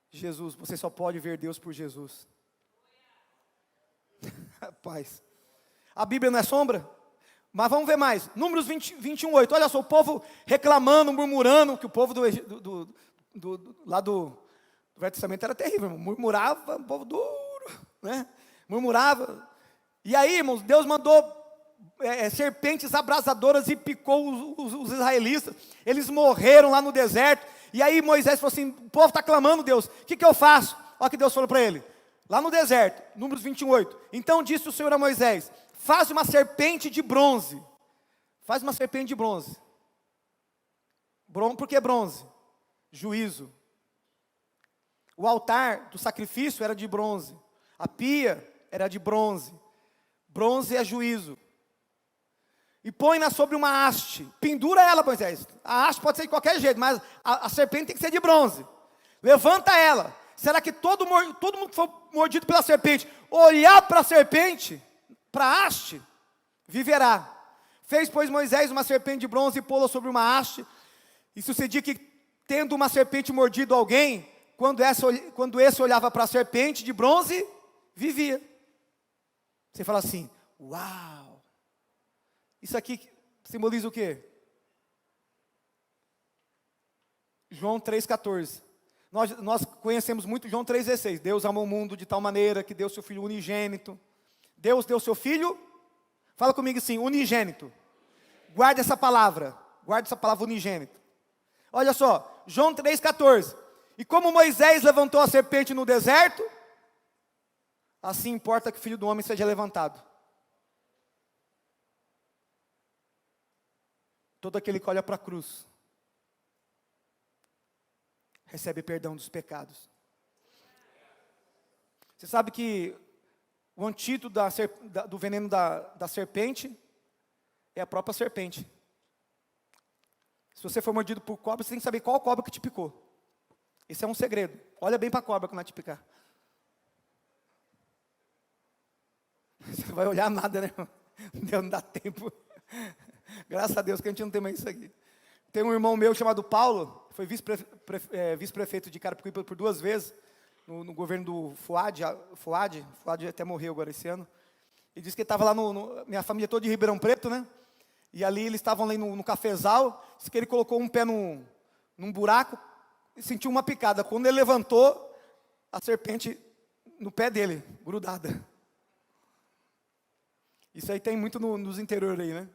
Jesus, você só pode ver Deus por Jesus. Rapaz, a Bíblia não é sombra? Mas vamos ver mais, Números 21:8, olha só, o povo reclamando, murmurando, que o povo lá do Velho Testamento era terrível, irmão. Murmurava, um povo duro, né? Murmurava, e aí, irmãos, Deus mandou serpentes abrasadoras e picou os israelitas, eles morreram lá no deserto, e aí Moisés falou assim, o povo está clamando, Deus, o que eu faço? Olha o que Deus falou para ele, lá no deserto, Números 21:8, então disse o Senhor a Moisés, faz uma serpente de bronze, faz uma serpente de bronze, por que bronze? Juízo. O altar do sacrifício era de bronze, a pia era de bronze, bronze é juízo, e põe-na sobre uma haste, pendura ela, Moisés, a haste pode ser de qualquer jeito, mas a serpente tem que ser de bronze, levanta ela, será que todo mundo que for mordido pela serpente, olhar para a serpente, para a haste, viverá? Fez, pois, Moisés uma serpente de bronze e pô-la sobre uma haste, e sucedia que, tendo uma serpente mordido alguém, quando esse olhava para a serpente de bronze, vivia. Você fala assim, uau! Isso aqui simboliza o quê? João 3,14. Nós conhecemos muito João 3,16. Deus amou o mundo de tal maneira que deu seu Filho unigênito. Deus deu seu Filho, fala comigo assim, unigênito. Guarda essa palavra unigênito. Olha só, João 3,14. E como Moisés levantou a serpente no deserto, assim importa que o Filho do Homem seja levantado. Todo aquele que olha para a cruz, recebe perdão dos pecados. Você sabe que o antídoto do veneno da serpente é a própria serpente. Se você for mordido por cobra, você tem que saber qual cobra que te picou. Esse é um segredo. Olha bem para a cobra quando ela te picar. Você não vai olhar nada, né? Não dá tempo. Graças a Deus que a gente não tem mais isso aqui. Tem um irmão meu chamado Paulo, foi vice-prefeito de Carapicuíba por 2 vezes, no governo do Fuad até morreu agora esse ano. Ele disse que ele estava lá, minha família toda de Ribeirão Preto, né? E ali eles estavam ali no cafezal, disse que ele colocou um pé num buraco e sentiu uma picada. Quando ele levantou, a serpente no pé dele, grudada. Isso aí tem muito nos interiores aí, né?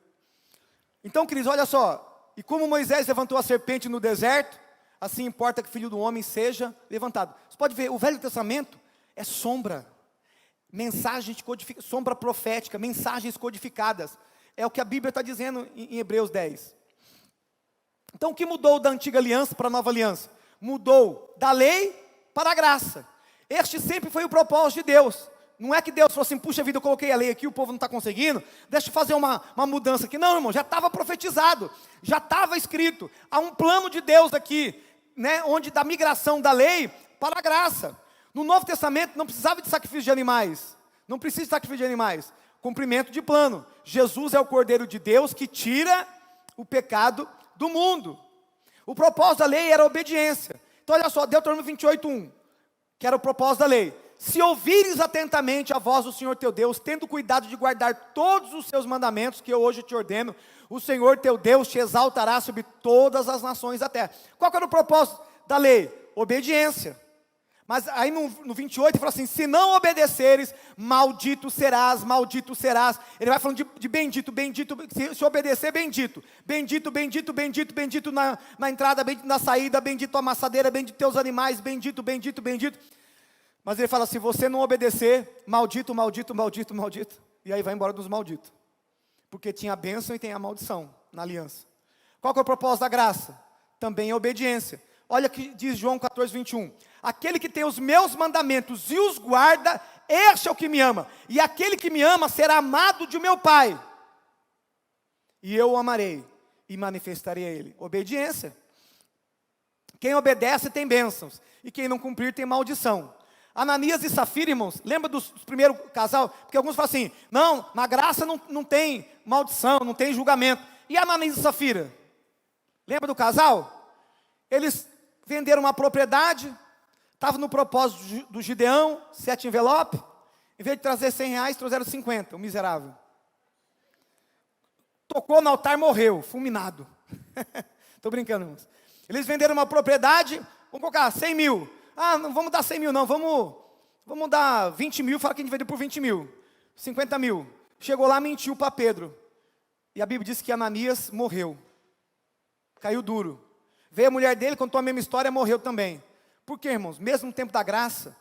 Então, queridos, olha só, e como Moisés levantou a serpente no deserto, assim importa que o Filho do Homem seja levantado. Você pode ver, o Velho Testamento é sombra, mensagens codificadas, sombra profética, mensagens codificadas, é o que a Bíblia está dizendo em Hebreus 10. Então, o que mudou da antiga aliança para a nova aliança? Mudou da lei para a graça. Este sempre foi o propósito de Deus. Não é que Deus falou assim, puxa vida, eu coloquei a lei aqui, o povo não está conseguindo, deixa eu fazer uma mudança aqui. Não, irmão, já estava profetizado, já estava escrito. Há um plano de Deus aqui, né, onde da migração da lei para a graça. No Novo Testamento não precisava de sacrifício de animais, não precisa de sacrifício de animais, cumprimento de plano. Jesus é o Cordeiro de Deus que tira o pecado do mundo. O propósito da lei era a obediência. Então olha só, Deuteronômio 28:1, que era o propósito da lei. Se ouvires atentamente a voz do Senhor teu Deus, tendo cuidado de guardar todos os seus mandamentos que eu hoje te ordeno, o Senhor teu Deus te exaltará sobre todas as nações da terra. Qual que era o propósito da lei? Obediência. Mas aí no 28 ele fala assim, se não obedeceres, maldito serás, maldito serás. Ele vai falando de bendito, bendito, se obedecer, bendito. Bendito, bendito, bendito, bendito na entrada, bendito na saída, bendito a amassadeira, bendito teus animais, bendito, bendito, bendito. Mas ele fala, se você não obedecer, maldito, maldito, maldito, maldito. E aí vai embora dos malditos. Porque tinha a bênção e tem a maldição na aliança. Qual que é o propósito da graça? Também a obediência. Olha que diz João 14:21. Aquele que tem os meus mandamentos e os guarda, este é o que me ama. E aquele que me ama será amado de meu Pai. E eu o amarei e manifestarei a ele. Obediência. Quem obedece tem bênçãos, e quem não cumprir tem maldição. Ananias e Safira, irmãos, lembra dos primeiros casal? Porque alguns falam assim, não, na graça não tem maldição, não tem julgamento. E Ananias e Safira? Lembra do casal? Eles venderam uma propriedade, estavam no propósito do Gideão, 7 envelopes, em vez de trazer 100 reais, trouxeram 50, o miserável. Tocou no altar, morreu, fulminado. Estou brincando, irmãos. Eles venderam uma propriedade, vamos colocar 100 mil. Ah, não vamos dar 100 mil não, vamos dar 20 mil, fala que a gente vendeu por 20 mil. 50 mil. Chegou lá, mentiu para Pedro. E a Bíblia diz que Ananias morreu. Caiu duro. Veio a mulher dele, contou a mesma história, morreu também. Por quê, irmãos? Mesmo no tempo da graça,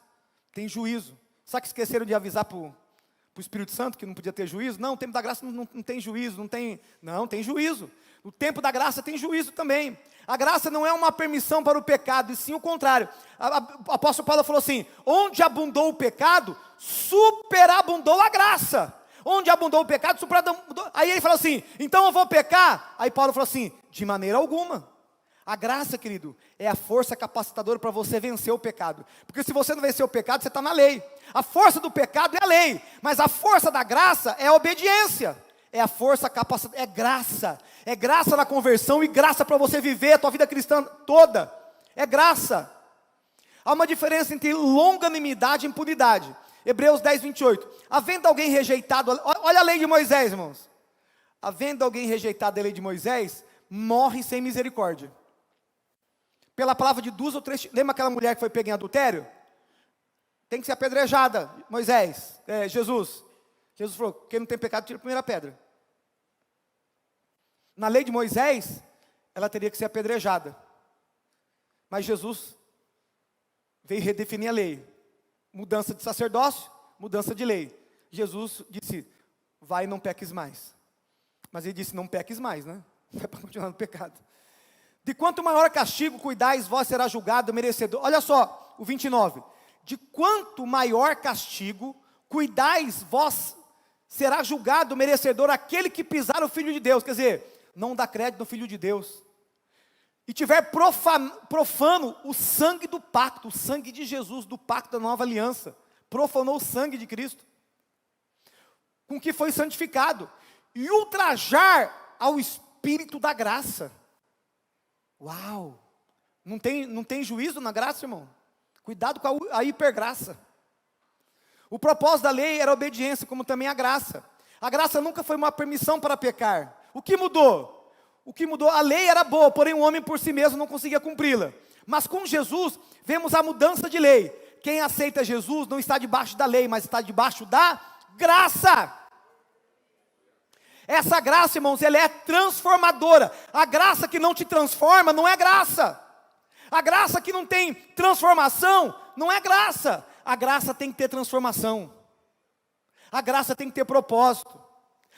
tem juízo. Sabe que esqueceram de avisar para o Espírito Santo que não podia ter juízo? Não, no tempo da graça não tem juízo, não tem juízo. No tempo da graça tem juízo também. A graça não é uma permissão para o pecado, e sim o contrário. O apóstolo Paulo falou assim, onde abundou o pecado, superabundou a graça. Onde abundou o pecado, superabundou. Aí ele falou assim, então eu vou pecar? Aí Paulo falou assim, de maneira alguma. A graça, querido, é a força capacitadora para você vencer o pecado. Porque se você não vencer o pecado, você está na lei. A força do pecado é a lei, mas a força da graça é a obediência. É a força capacitadora, é graça na conversão e graça para você viver a tua vida cristã toda. É graça. Há uma diferença entre longanimidade e impunidade. Hebreus 10, 28. Havendo alguém rejeitado, olha a lei de Moisés, irmãos. Havendo alguém rejeitado a lei de Moisés, morre sem misericórdia. Pela palavra de 2 ou 3, lembra aquela mulher que foi pega em adultério? Tem que ser apedrejada, Jesus. Jesus falou, quem não tem pecado, tira a primeira pedra. Na lei de Moisés, ela teria que ser apedrejada. Mas Jesus veio redefinir a lei. Mudança de sacerdócio, mudança de lei. Jesus disse, vai e não peques mais. Mas ele disse, não peques mais, né? Não é para continuar no pecado. De quanto maior castigo cuidais, vós será julgado merecedor. Olha só, o 29. De quanto maior castigo cuidais, vós será julgado merecedor aquele que pisar o Filho de Deus. Quer dizer, não dá crédito no Filho de Deus. E tiver profano o sangue do pacto, o sangue de Jesus, do pacto da nova aliança. Profanou o sangue de Cristo, com que foi santificado. E ultrajar ao Espírito da graça. Uau! Não tem juízo na graça, irmão? Cuidado com a hipergraça. O propósito da lei era a obediência, como também a graça. A graça nunca foi uma permissão para pecar. O que mudou? A lei era boa, porém o homem por si mesmo não conseguia cumpri-la. Mas com Jesus, vemos a mudança de lei. Quem aceita Jesus não está debaixo da lei, mas está debaixo da graça. Essa graça, irmãos, ela é transformadora. A graça que não te transforma não é graça. A graça que não tem transformação não é graça. A graça tem que ter transformação. A graça tem que ter propósito.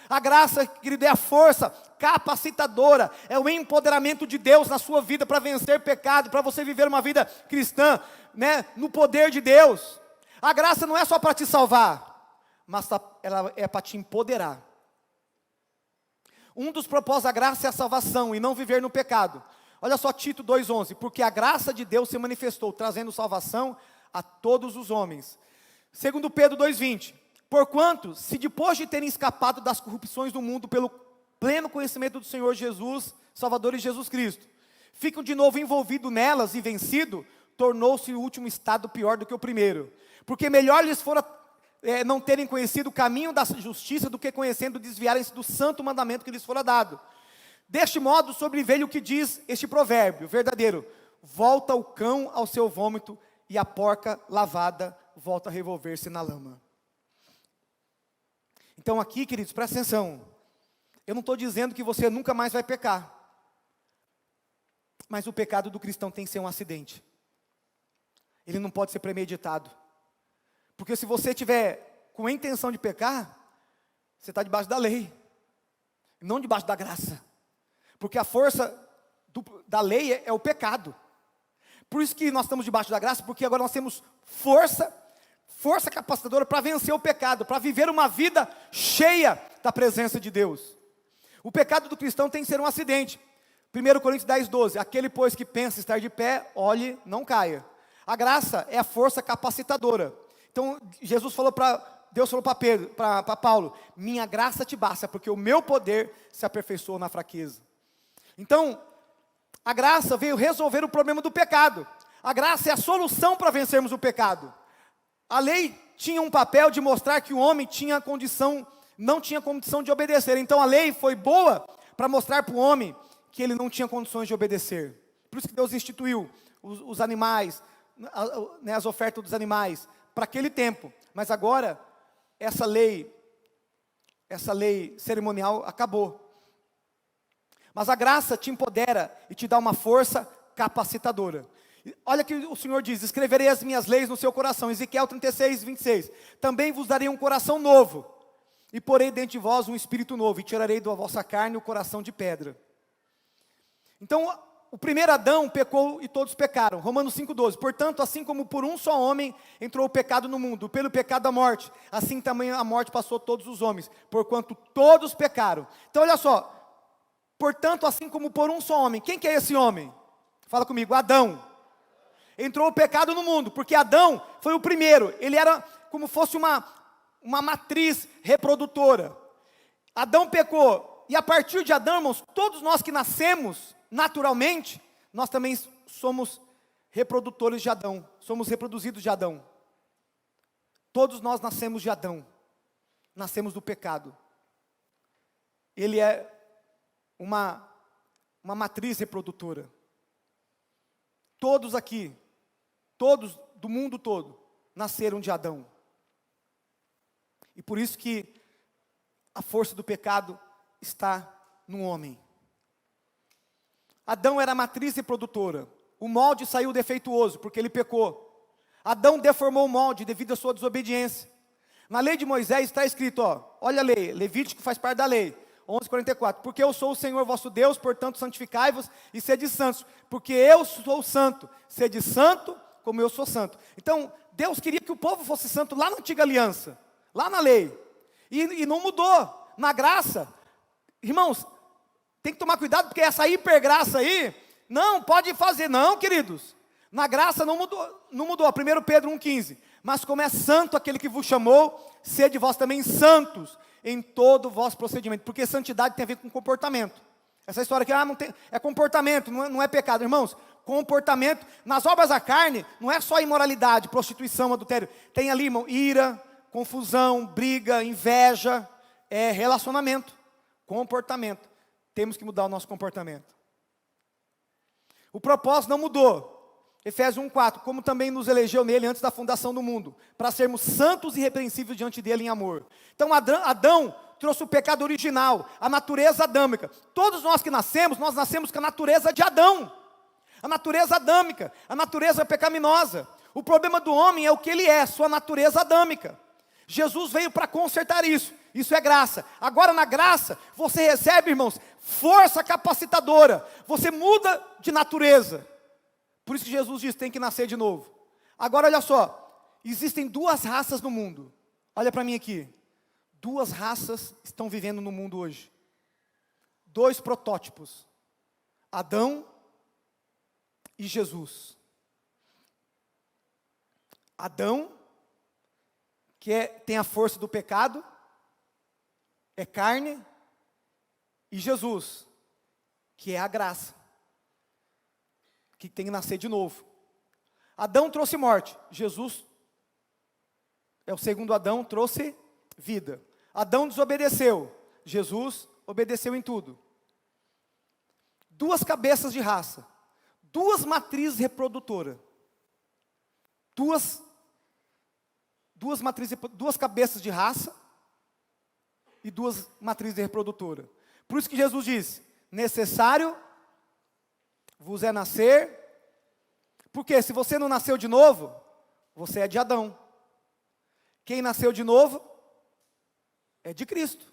A graça, querido, é a força capacitadora. É o empoderamento de Deus na sua vida para vencer pecado, para você viver uma vida cristã, né, no poder de Deus. A graça não é só para te salvar, mas ela é para te empoderar. Um dos propósitos da graça é a salvação e não viver no pecado. Olha só Tito 2,11. Porque a graça de Deus se manifestou, trazendo salvação a todos os homens. Segundo Pedro 2,20. Porquanto, se depois de terem escapado das corrupções do mundo pelo pleno conhecimento do Senhor Jesus, Salvador e Jesus Cristo, ficam de novo envolvidos nelas e vencido, tornou-se o último estado pior do que o primeiro. Porque melhor lhes fora não terem conhecido o caminho da justiça do que conhecendo desviarem-se do santo mandamento que lhes fora dado. Deste modo sobreveio o que diz este provérbio verdadeiro: volta o cão ao seu vômito e a porca lavada volta a revolver-se na lama. Então aqui, queridos, presta atenção. Eu não estou dizendo que você nunca mais vai pecar. Mas o pecado do cristão tem que ser um acidente. Ele não pode ser premeditado. Porque se você tiver com a intenção de pecar, você está debaixo da lei, não debaixo da graça. Porque a força da lei é o pecado. Por isso que nós estamos debaixo da graça, porque agora nós temos força capacitadora para vencer o pecado, para viver uma vida cheia da presença de Deus. O pecado do cristão tem que ser um acidente. 1 Coríntios 10, 12. Aquele, pois, que pensa estar de pé, olhe, não caia. A graça é a força capacitadora. Então, Deus falou para Paulo, minha graça te basta, porque o meu poder se aperfeiçoa na fraqueza. Então, a graça veio resolver o problema do pecado. A graça é a solução para vencermos o pecado. A lei tinha um papel de mostrar que o homem não tinha condição de obedecer. Então a lei foi boa para mostrar para o homem que ele não tinha condições de obedecer. Por isso que Deus instituiu os animais, as ofertas dos animais, para aquele tempo. Mas agora, essa lei cerimonial acabou. Mas a graça te empodera e te dá uma força capacitadora. Olha que o Senhor diz, escreverei as minhas leis no seu coração. Ezequiel 36, 26. Também vos darei um coração novo, e porei dentro de vós um espírito novo, e tirarei da vossa carne o coração de pedra. Então, o primeiro Adão pecou e todos pecaram. Romanos 5,12. Portanto, assim como por um só homem entrou o pecado no mundo, pelo pecado a morte, assim também a morte passou a todos os homens, porquanto todos pecaram. Então, olha só. Portanto, assim como por um só homem. Quem que é esse homem? Fala comigo, Adão. Entrou o pecado no mundo, porque Adão foi o primeiro. Ele era como fosse uma matriz reprodutora. Adão pecou. E a partir de Adão, irmãos, todos nós que nascemos naturalmente, nós também somos reprodutores de Adão. Somos reproduzidos de Adão. Todos nós nascemos de Adão. Nascemos do pecado. Ele é uma matriz reprodutora. Todos aqui, todos do mundo todo, nasceram de Adão. E por isso que a força do pecado está no homem. Adão era a matriz reprodutora. O molde saiu defeituoso, porque ele pecou. Adão deformou o molde devido à sua desobediência. Na lei de Moisés está escrito, olha a lei, Levítico faz parte da lei. 11:44, porque eu sou o Senhor vosso Deus, portanto santificai-vos e sede santos, porque eu sou santo, sede santo como eu sou santo. Então, Deus queria que o povo fosse santo lá na antiga aliança, lá na lei, e não mudou. Na graça, irmãos, tem que tomar cuidado, porque essa hipergraça aí, não pode fazer, não, queridos. Na graça não mudou. 1 Pedro 1,15, mas como é santo aquele que vos chamou, sede vós também santos em todo o vosso procedimento, porque santidade tem a ver com comportamento. Essa história aqui, não tem, é comportamento, não é pecado. Irmãos, comportamento, nas obras da carne, não é só imoralidade, prostituição, adultério. Tem ali, irmão, ira, confusão, briga, inveja, relacionamento, comportamento. Temos que mudar o nosso comportamento. O propósito não mudou. Efésios 1,4, como também nos elegeu nele antes da fundação do mundo, para sermos santos e irrepreensíveis diante dele em amor. Então Adão trouxe o pecado original, a natureza adâmica. Todos nós que nascemos, nós nascemos com a natureza de Adão. A natureza adâmica, a natureza pecaminosa. O problema do homem é o que ele é, sua natureza adâmica. Jesus veio para consertar isso. Isso é graça. Agora na graça, você recebe, irmãos, força capacitadora. Você muda de natureza. Por isso que Jesus diz, tem que nascer de novo. Agora olha só, existem duas raças no mundo. Olha para mim aqui. Duas raças estão vivendo no mundo hoje. Dois protótipos. Adão e Jesus. Adão, que tem a força do pecado, é carne, e Jesus, que é a graça, que tem que nascer de novo. Adão trouxe morte, Jesus é o segundo Adão, trouxe vida. Adão desobedeceu, Jesus obedeceu em tudo. Duas cabeças de raça, duas matrizes reprodutoras, duas cabeças de raça e duas matrizes reprodutoras. Por isso que Jesus diz, necessário vos é nascer, porque se você não nasceu de novo, você é de Adão. Quem nasceu de novo é de Cristo.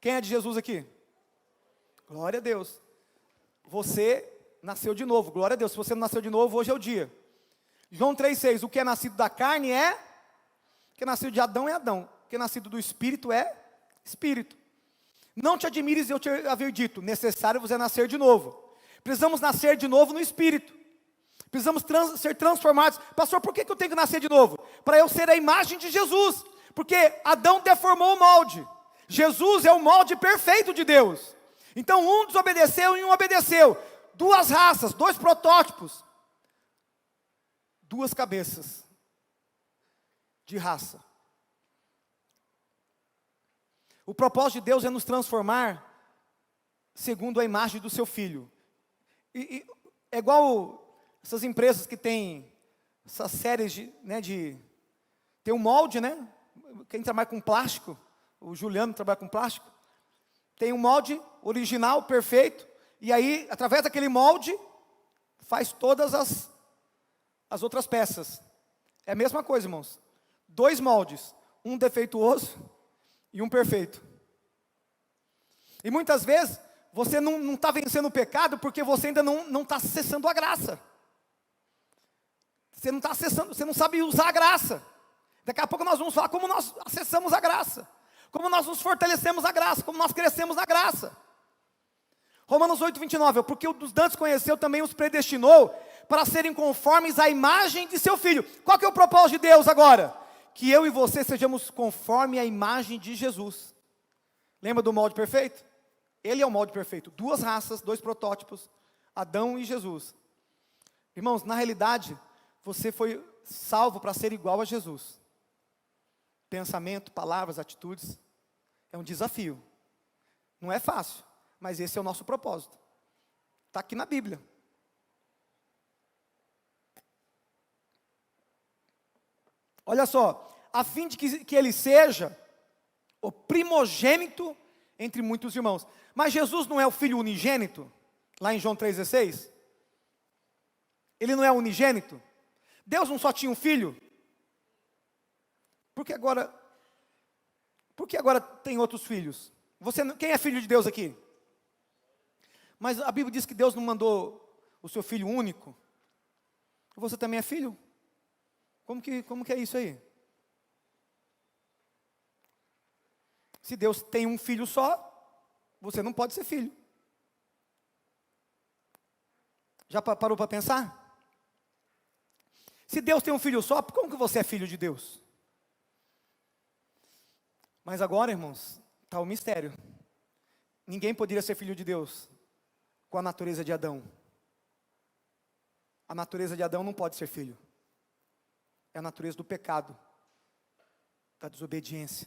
Quem é de Jesus aqui? Glória a Deus. Você nasceu de novo, glória a Deus. Se você não nasceu de novo, hoje é o dia. João 3,6, o que é nascido da carne é, o que é nascido de Adão é Adão, o que é nascido do Espírito é Espírito. Não te admires eu te haver dito, necessário vos é nascer de novo. Precisamos nascer de novo no Espírito. Precisamos ser transformados. Pastor, por que eu tenho que nascer de novo? Para eu ser a imagem de Jesus. Porque Adão deformou o molde. Jesus é o molde perfeito de Deus. Então um desobedeceu e um obedeceu. Duas raças, dois protótipos. Duas cabeças de raça. O propósito de Deus é nos transformar segundo a imagem do seu Filho. É igual essas empresas que têm essas séries tem um molde, né? Quem trabalha com plástico, o Juliano trabalha com plástico, tem um molde original, perfeito, e aí, através daquele molde, faz todas as outras peças. É a mesma coisa, irmãos. Dois moldes, um defeituoso e um perfeito. E muitas vezes, você não está vencendo o pecado, porque você ainda não está acessando a graça. Você não está acessando, você não sabe usar a graça. Daqui a pouco nós vamos falar como nós acessamos a graça, como nós nos fortalecemos a graça, como nós crescemos na graça. Romanos 8:29, porque o dos dantes conheceu, também os predestinou para serem conformes à imagem de seu Filho. Qual que é o propósito de Deus agora? Que eu e você sejamos conforme à imagem de Jesus. Lembra do molde perfeito? Ele é o molde perfeito. Duas raças, dois protótipos, Adão e Jesus. Irmãos, na realidade, você foi salvo para ser igual a Jesus. Pensamento, palavras, atitudes, é um desafio. Não é fácil, mas esse é o nosso propósito. Está aqui na Bíblia. Olha só, a fim de que ele seja o primogênito entre muitos irmãos. Mas Jesus não é o filho unigênito? Lá em João 3,16? Ele não é unigênito? Deus não só tinha um filho? Por que agora tem outros filhos? Quem é filho de Deus aqui? Mas a Bíblia diz que Deus não mandou o seu filho único. Você também é filho? Como que é isso aí? Se Deus tem um filho só, você não pode ser filho. Já parou para pensar? Se Deus tem um filho só, como que você é filho de Deus? Mas agora, irmãos, está o mistério. Ninguém poderia ser filho de Deus com a natureza de Adão. A natureza de Adão não pode ser filho. É a natureza do pecado, da desobediência.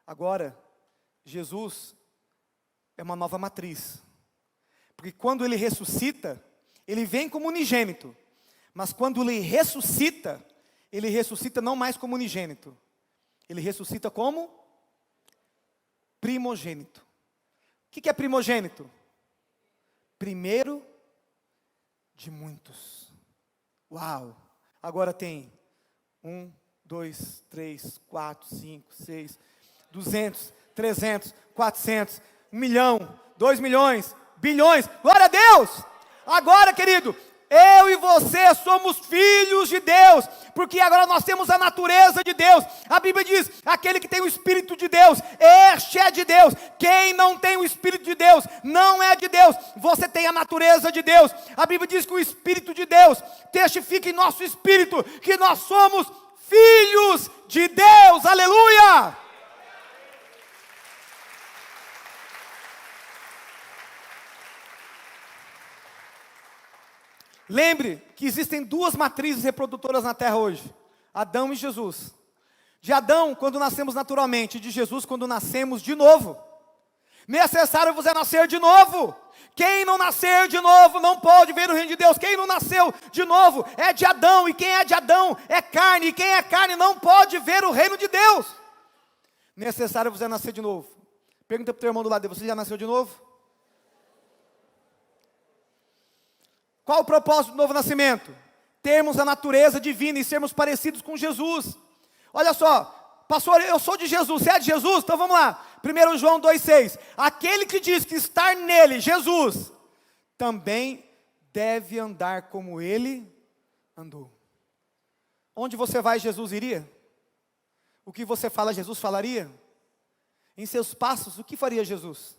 Agora, Jesus é uma nova matriz. Porque quando ele ressuscita, ele vem como unigênito. Mas quando ele ressuscita não mais como unigênito. Ele ressuscita como primogênito. O que é primogênito? Primeiro de muitos. Uau! Agora tem 1, 2, 3, 4, 5, 6, 200, 300, 400, 1 milhão, 2 milhões, bilhões. Glória a Deus! Agora, querido, eu e você somos filhos de Deus, porque agora nós temos a natureza de Deus. A Bíblia diz, aquele que tem o Espírito de Deus, este é de Deus. Quem não tem o Espírito de Deus, não é de Deus. Você tem a natureza de Deus. A Bíblia diz que o Espírito de Deus testifica em nosso espírito, que nós somos filhos de Deus, aleluia! Lembre que existem duas matrizes reprodutoras na terra hoje, Adão e Jesus. De Adão, quando nascemos naturalmente, de Jesus, quando nascemos de novo. Necessário vos é nascer de novo. Quem não nascer de novo não pode ver o reino de Deus. Quem não nasceu de novo é de Adão, e quem é de Adão é carne, e quem é carne não pode ver o reino de Deus. Necessário vos é nascer de novo. Pergunta para o teu irmão do lado, você já nasceu de novo? Qual o propósito do novo nascimento? Termos a natureza divina e sermos parecidos com Jesus. Olha só, pastor, eu sou de Jesus, você é de Jesus? Então vamos lá, 1 João 2,6. Aquele que diz que estar nele, Jesus, também deve andar como ele andou. Onde você vai, Jesus iria? O que você fala, Jesus falaria? em seus passos, o que faria Jesus?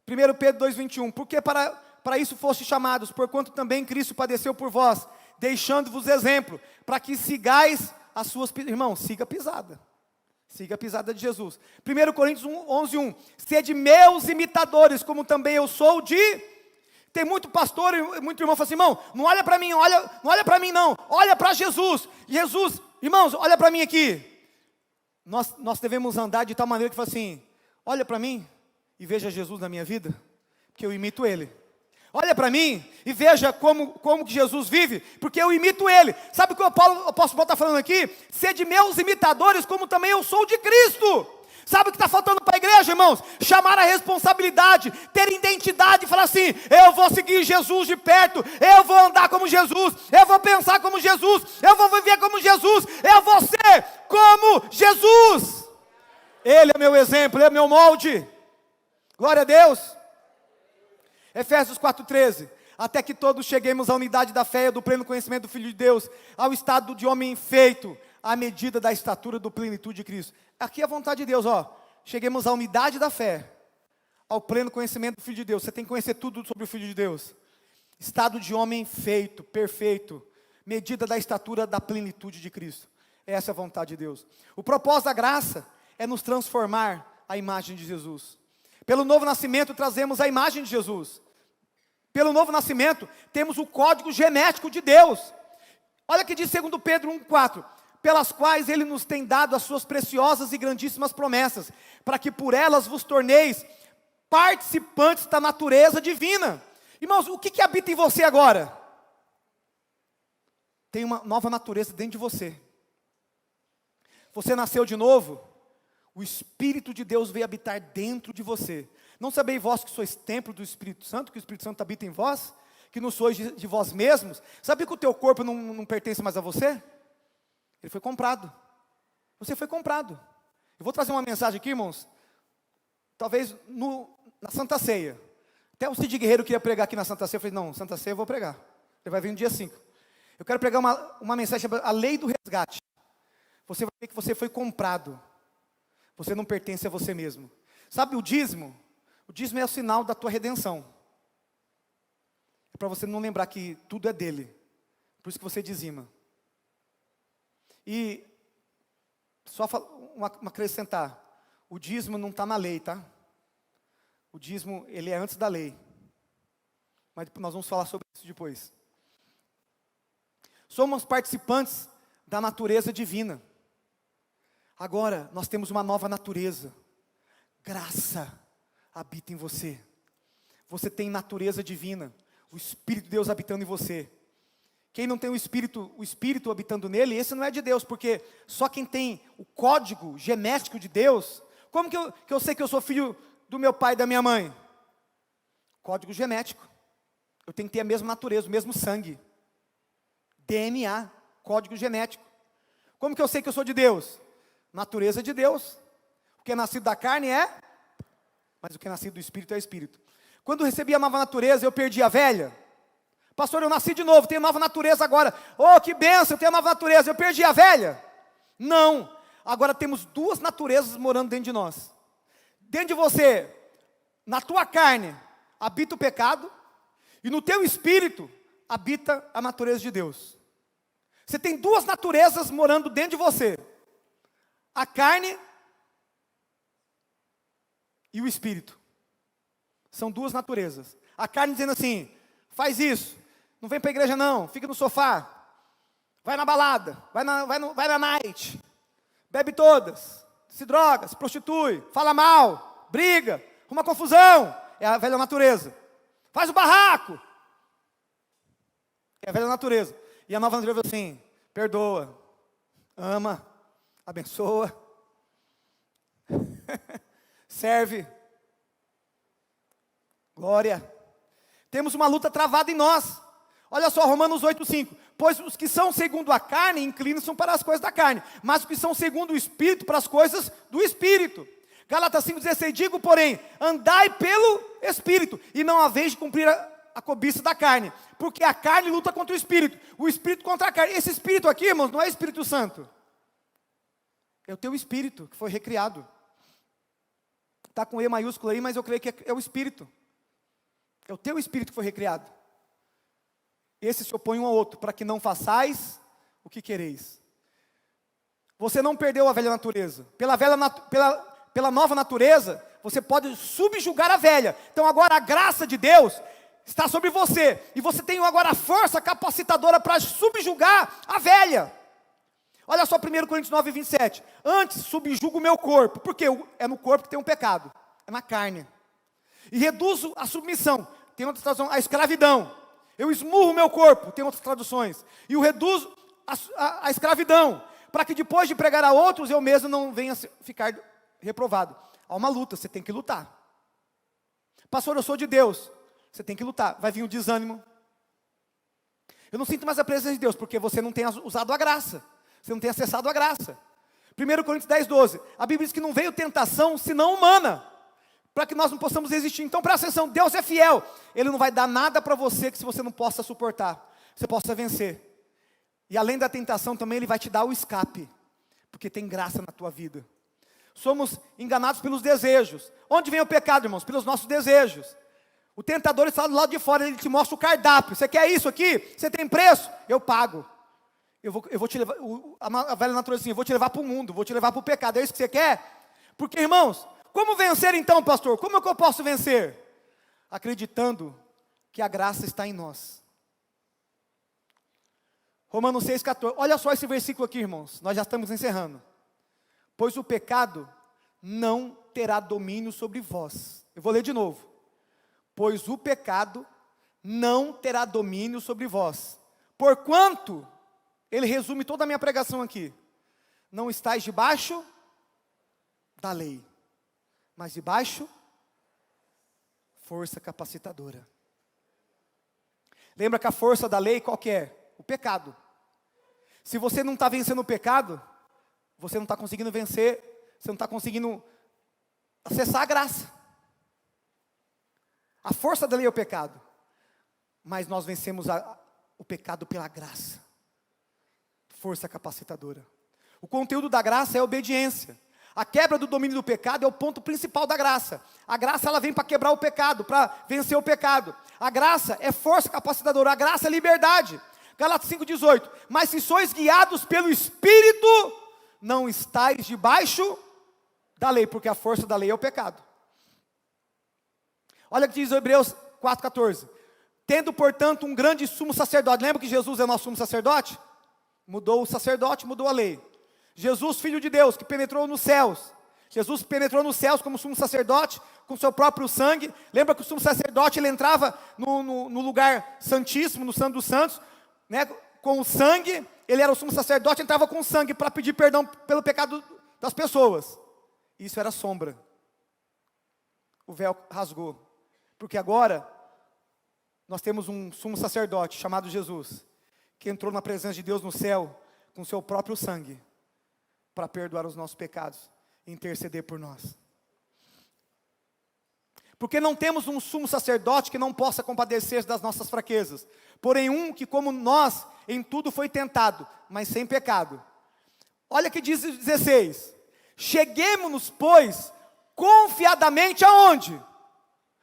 1 Pedro 2,21, porque para isso foste chamados, porquanto também Cristo padeceu por vós, deixando-vos exemplo, para que sigais as suas... Irmão, siga a pisada. Siga a pisada de Jesus. 1 Coríntios 11:1, sede meus imitadores, como também eu sou de... Tem muito pastor e muito irmão que fala assim, irmão, não olha para mim, não olha para mim não, olha para Jesus. Jesus, irmãos, olha para mim aqui. Nós devemos andar de tal maneira que fala assim, olha para mim e veja Jesus na minha vida, porque eu imito Ele. Olha para mim e veja como que Jesus vive, porque eu imito Ele. Sabe o que o apóstolo Paulo está falando aqui? Sede meus imitadores, como também eu sou de Cristo. Sabe o que está faltando para a igreja, irmãos? Chamar a responsabilidade, ter identidade e falar assim, eu vou seguir Jesus de perto, eu vou andar como Jesus, eu vou pensar como Jesus, eu vou viver como Jesus, eu vou ser como Jesus. Ele é meu exemplo, Ele é meu molde. Glória a Deus. Efésios 4,13, até que todos cheguemos à unidade da fé e do pleno conhecimento do Filho de Deus, ao estado de homem feito, à medida da estatura do plenitude de Cristo. Aqui é a vontade de Deus, cheguemos à unidade da fé, ao pleno conhecimento do Filho de Deus. Você tem que conhecer tudo sobre o Filho de Deus. Estado de homem feito, perfeito, medida da estatura da plenitude de Cristo. Essa é a vontade de Deus. O propósito da graça é nos transformar à imagem de Jesus. Pelo novo nascimento trazemos a imagem de Jesus. Pelo novo nascimento, temos o código genético de Deus. Olha o que diz 2 Pedro 1,4. Pelas quais Ele nos tem dado as suas preciosas e grandíssimas promessas, para que por elas vos torneis participantes da natureza divina. Irmãos, o que habita em você agora? Tem uma nova natureza dentro de você. Você nasceu de novo, o Espírito de Deus veio habitar dentro de você. Não sabeis vós que sois templo do Espírito Santo, que o Espírito Santo habita em vós, que não sois de vós mesmos? Sabe que o teu corpo não pertence mais a você? Ele foi comprado. Você foi comprado. Eu vou trazer uma mensagem aqui, irmãos, talvez na Santa Ceia. Até o Cid Guerreiro queria pregar aqui na Santa Ceia. Eu falei, não, Santa Ceia eu vou pregar. Ele vai vir no dia 5. Eu quero pregar uma mensagem chamada a lei do resgate. Você vai ver que você foi comprado. Você não pertence a você mesmo. Sabe o dízimo? O dízimo é o sinal da tua redenção. É para você não lembrar que tudo é dele. Por isso que você dizima. E só acrescentar, o dízimo não está na lei, tá? O dízimo, ele é antes da lei. Mas nós vamos falar sobre isso depois. Somos participantes da natureza divina. Agora, nós temos uma nova natureza. Graça habita em você. Você tem natureza divina. O Espírito de Deus habitando em você. Quem não tem o Espírito habitando nele, esse não é de Deus. Porque só quem tem o código genético de Deus. Como que eu sei que eu sou filho do meu pai e da minha mãe? Código genético. Eu tenho que ter a mesma natureza, o mesmo sangue. DNA, código genético. Como que eu sei que eu sou de Deus? Natureza de Deus. O que é nascido da carne é, mas o que é nascido do Espírito é Espírito. Quando eu recebi a nova natureza, eu perdi a velha. Pastor, eu nasci de novo, tenho nova natureza agora. Oh, que bênção, eu tenho nova natureza. Eu perdi a velha? Não. Agora temos duas naturezas morando dentro de nós. Dentro de você, na tua carne, habita o pecado. E no teu espírito, habita a natureza de Deus. Você tem duas naturezas morando dentro de você. A carne e o espírito. São duas naturezas. A carne dizendo assim, faz isso, não vem para a igreja não, fica no sofá, vai na balada, vai na night, bebe todas, se droga, se prostitui, fala mal, briga, uma confusão, é a velha natureza. Faz o barraco, é a velha natureza. E a nova natureza assim, perdoa, ama, abençoa, serve, glória. Temos uma luta travada em nós. Olha só, Romanos 8,5. Pois os que são segundo a carne, inclinam-se para as coisas da carne, mas os que são segundo o Espírito, para as coisas do Espírito. Gálatas 5,16. Digo, porém, andai pelo Espírito, e não haveis de cumprir a cobiça da carne, porque a carne luta contra o Espírito contra a carne. Esse Espírito aqui, irmãos, não é Espírito Santo. É o teu espírito que foi recriado. Está com E maiúsculo aí, mas eu creio que é o espírito. É o teu espírito que foi recriado. Esse se opõe um ao outro, para que não façais o que quereis. Você não perdeu a velha natureza. Pela nova natureza, você pode subjugar a velha. Então agora a graça de Deus está sobre você. E você tem agora a força capacitadora para subjugar a velha. Olha só 1 Coríntios 9, 27. Antes subjugo o meu corpo. Porque é no corpo que tem um pecado. É na carne. E reduzo a submissão. Tem outra tradução, a escravidão. Eu esmurro o meu corpo. Tem outras traduções. E o reduzo a escravidão. Para que depois de pregar a outros, eu mesmo não venha ficar reprovado. Há uma luta, você tem que lutar. Pastor, eu sou de Deus. Você tem que lutar. Vai vir o desânimo. Eu não sinto mais a presença de Deus, porque você não tem usado a graça. Você não tem acessado a graça. 1 Coríntios 10, 12. A Bíblia diz que não veio tentação, senão humana. Para que nós não possamos resistir. Então presta atenção, Deus é fiel. Ele não vai dar nada para você que você não possa suportar. Você possa vencer. E além da tentação também Ele vai te dar o escape. Porque tem graça na tua vida. Somos enganados pelos desejos. Onde vem o pecado, irmãos? Pelos nossos desejos. O tentador está do lado de fora, ele te mostra o cardápio. Você quer isso aqui? Você tem preço? Eu pago. Eu vou te levar, a velha natureza assim, eu vou te levar para o mundo, vou te levar para o pecado. É isso que você quer? Porque, irmãos, como vencer então, pastor? Como é que eu posso vencer? Acreditando que a graça está em nós. Romanos 6,14. Olha só esse versículo aqui, irmãos. Nós já estamos encerrando. Pois o pecado não terá domínio sobre vós. Eu vou ler de novo. Pois o pecado não terá domínio sobre vós. Porquanto, ele resume toda a minha pregação aqui. Não estáis debaixo da lei, mas debaixo força capacitadora. Lembra que a força da lei qual que é? O pecado. Se você não está vencendo o pecado, você não está conseguindo vencer, você não está conseguindo acessar a graça. A força da lei é o pecado, mas nós vencemos o pecado pela graça. Força capacitadora. O conteúdo da graça é a obediência. A quebra do domínio do pecado é o ponto principal da graça. A graça ela vem para quebrar o pecado, para vencer o pecado. A graça é força capacitadora, a graça é liberdade. Gálatas 5,18. Mas se sois guiados pelo Espírito, não estáis debaixo da lei, porque a força da lei é o pecado. Olha o que diz Hebreus 4,14. Tendo, portanto, um grande sumo sacerdote. Lembra que Jesus é nosso sumo sacerdote? Mudou o sacerdote, mudou a lei. Jesus, Filho de Deus, que penetrou nos céus. Jesus penetrou nos céus como sumo sacerdote, com seu próprio sangue. Lembra que o sumo sacerdote, ele entrava no lugar santíssimo, no Santo dos Santos, né, com o sangue. Ele era o sumo sacerdote, entrava com o sangue para pedir perdão pelo pecado das pessoas. Isso era sombra. O véu rasgou. Porque agora, nós temos um sumo sacerdote chamado Jesus, que entrou na presença de Deus no céu, com seu próprio sangue, para perdoar os nossos pecados e interceder por nós. Porque não temos um sumo sacerdote que não possa compadecer-se das nossas fraquezas, porém um que como nós, em tudo foi tentado, mas sem pecado. Olha que diz 16, cheguemo-nos, pois, confiadamente aonde?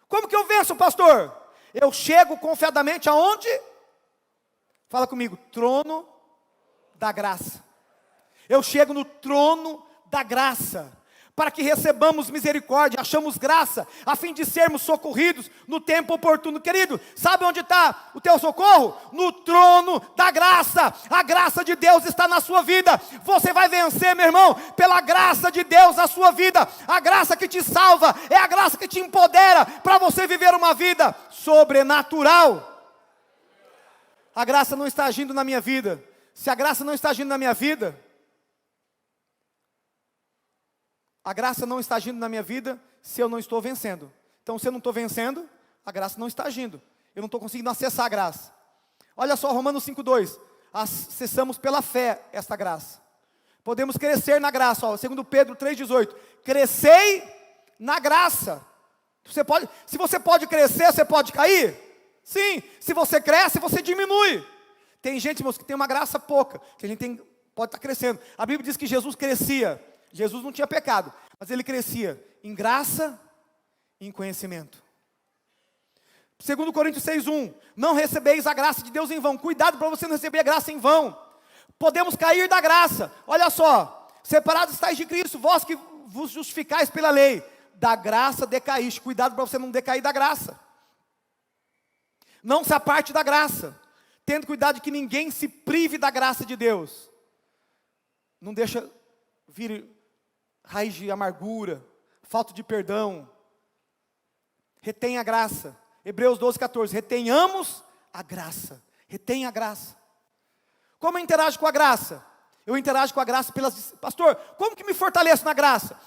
Como que eu venço, pastor? Eu chego confiadamente aonde? Fala comigo, trono da graça. Eu chego no trono da graça, para que recebamos misericórdia, achamos graça, a fim de sermos socorridos no tempo oportuno. Querido, sabe onde está o teu socorro? No trono da graça. A graça de Deus está na sua vida. Você vai vencer, meu irmão, pela graça de Deus na sua vida. A graça que te salva, é a graça que te empodera, para você viver uma vida sobrenatural. A graça não está agindo na minha vida. Se a graça não está agindo na minha vida, a graça não está agindo na minha vida se eu não estou vencendo. Então, se eu não estou vencendo, a graça não está agindo. Eu não estou conseguindo acessar a graça. Olha só, Romanos 5,2. Acessamos pela fé esta graça. Podemos crescer na graça. Ó, segundo Pedro 3,18. Crescei na graça. Se você pode crescer, você pode cair? Sim. Se você cresce, você diminui. Tem gente, irmãos, que tem uma graça pouca. Que a gente pode estar crescendo. A Bíblia diz que Jesus crescia Jesus não tinha pecado, mas ele crescia em graça e em conhecimento. 2 Coríntios 6:1, não recebeis a graça de Deus em vão. Cuidado para você não receber a graça em vão. Podemos cair da graça. Olha só, separados estáis de Cristo, vós que vos justificais pela lei, da graça decaíste. Cuidado para você não decair da graça. Não se aparte da graça, tendo cuidado de que ninguém se prive da graça de Deus. Não deixa vir raiz de amargura, falta de perdão. Retém a graça. Hebreus 12:14, retenhamos a graça. Retenha a graça. Como eu interajo com a graça? Eu interajo com a graça pelas... Pastor, como que me fortaleço na graça?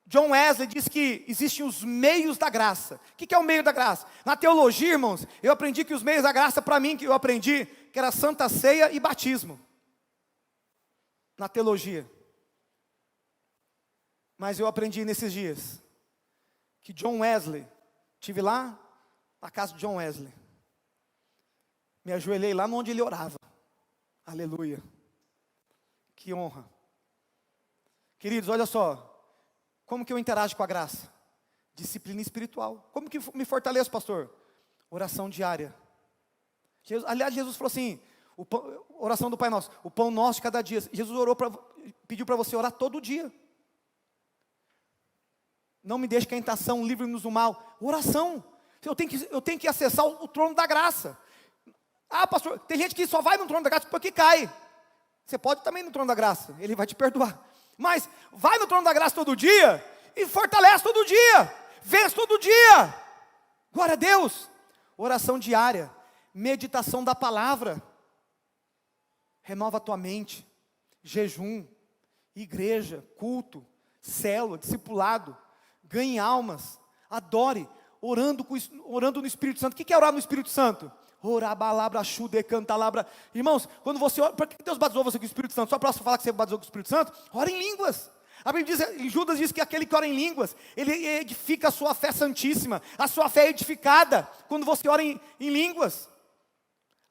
John Wesley diz que existem os meios da graça. O que é o meio da graça? Na teologia, irmãos, eu aprendi que os meios da graça, para mim, que eu aprendi, que era Santa Ceia e batismo. Na teologia. Mas eu aprendi nesses dias, que John Wesley, estive lá na casa de John Wesley, me ajoelhei lá onde ele orava. Aleluia. Que honra. Queridos, olha só. Como que eu interajo com a graça? Disciplina espiritual. Como que me fortaleço, pastor? Oração diária. Aliás, Jesus falou assim, oração do Pai Nosso, o pão nosso de cada dia. Jesus pediu para você orar todo dia. Não me deixe cair em tentação, livre-nos do mal. Oração. Eu tenho que acessar o trono da graça. Ah, pastor, tem gente que só vai no trono da graça porque cai. Você pode também no trono da graça, ele vai te perdoar. Mas vai no trono da graça todo dia e fortalece todo dia. Vence todo dia. Glória a Deus. Oração diária, meditação da palavra. Renova a tua mente. Jejum, igreja, culto, célula, discipulado. Ganhe almas. Adore, orando no Espírito Santo. O que é orar no Espírito Santo? Orabalabra, chude, cantalabra. Irmãos, quando você ora, por que Deus batizou você com o Espírito Santo? Só para falar que você batizou com o Espírito Santo? Ora em línguas. A Bíblia diz, em Judas diz que aquele que ora em línguas, ele edifica a sua fé santíssima. A sua fé é edificada quando você ora em línguas.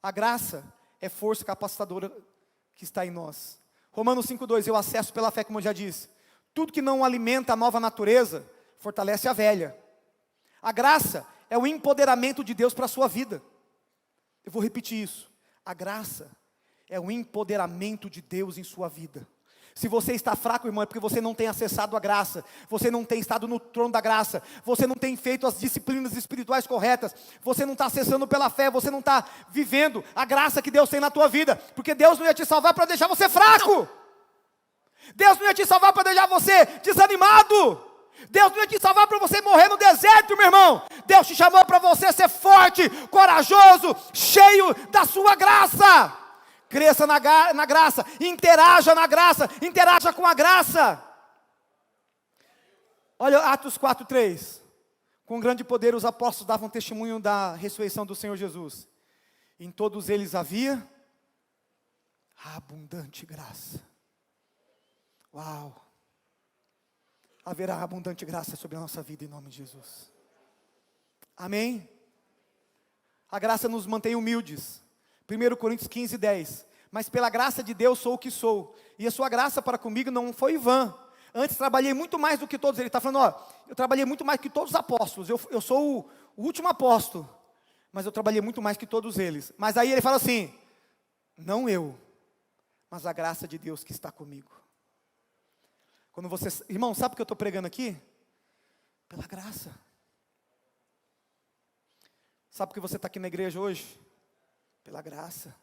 A graça é força capacitadora que está em nós. Romanos 5:2, eu acesso pela fé, como eu já disse. Tudo que não alimenta a nova natureza, fortalece a velha. A graça é o empoderamento de Deus para a sua vida. Eu vou repetir isso. A graça é o empoderamento de Deus em sua vida. Se você está fraco, irmão, é porque você não tem acessado a graça. Você não tem estado no trono da graça. Você não tem feito as disciplinas espirituais corretas. Você não está acessando pela fé. Você não está vivendo a graça que Deus tem na tua vida. Porque Deus não ia te salvar para deixar você fraco. Deus não ia te salvar para deixar você desanimado. Deus não ia te salvar para você morrer no deserto, meu irmão. Deus te chamou para você ser forte, corajoso, cheio da sua graça. Cresça na graça, interaja na graça, interaja com a graça. Olha Atos 4:3. Com grande poder os apóstolos davam testemunho da ressurreição do Senhor Jesus. Em todos eles havia abundante graça. Uau! Haverá abundante graça sobre a nossa vida em nome de Jesus. Amém? A graça nos mantém humildes. 1 Coríntios 15:10. Mas pela graça de Deus sou o que sou. E a sua graça para comigo não foi vã. Antes trabalhei muito mais do que todos. Ele está falando, eu trabalhei muito mais que todos os apóstolos. Eu sou o último apóstolo. Mas eu trabalhei muito mais que todos eles. Mas aí ele fala assim, não eu, mas a graça de Deus que está comigo. Quando você, irmão, sabe o que eu estou pregando aqui? Pela graça. Sabe por que você está aqui na igreja hoje? Pela graça.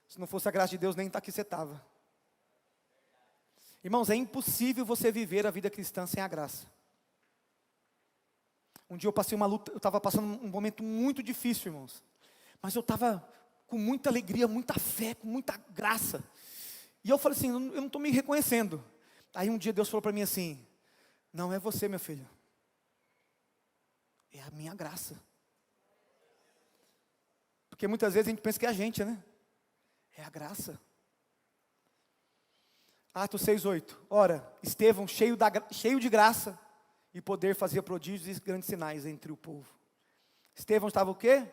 Se não fosse a graça de Deus, nem está aqui você estava. Irmãos, é impossível você viver a vida cristã sem a graça. Um dia eu passei uma luta, eu estava passando um momento muito difícil, irmãos. Mas eu estava com muita alegria, muita fé, com muita graça. E eu falei assim, eu não estou me reconhecendo. Aí um dia Deus falou para mim assim, não é você, meu filho. É a minha graça. Porque muitas vezes a gente pensa que é a gente, né? É a graça. Atos 6:8. Ora, Estevão, cheio de graça e poder, fazia prodígios e grandes sinais entre o povo. Estevão estava o quê?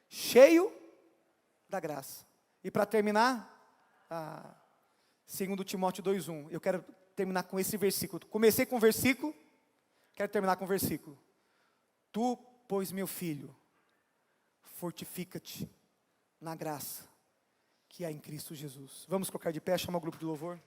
Cheio da graça. E para terminar, 2 Timóteo 2:1. Eu quero terminar com esse versículo. Comecei com o versículo, quero terminar com o versículo. Tu, pois, meu filho, fortifica-te na graça que há em Cristo Jesus. Vamos colocar de pé, chamar o grupo de louvor.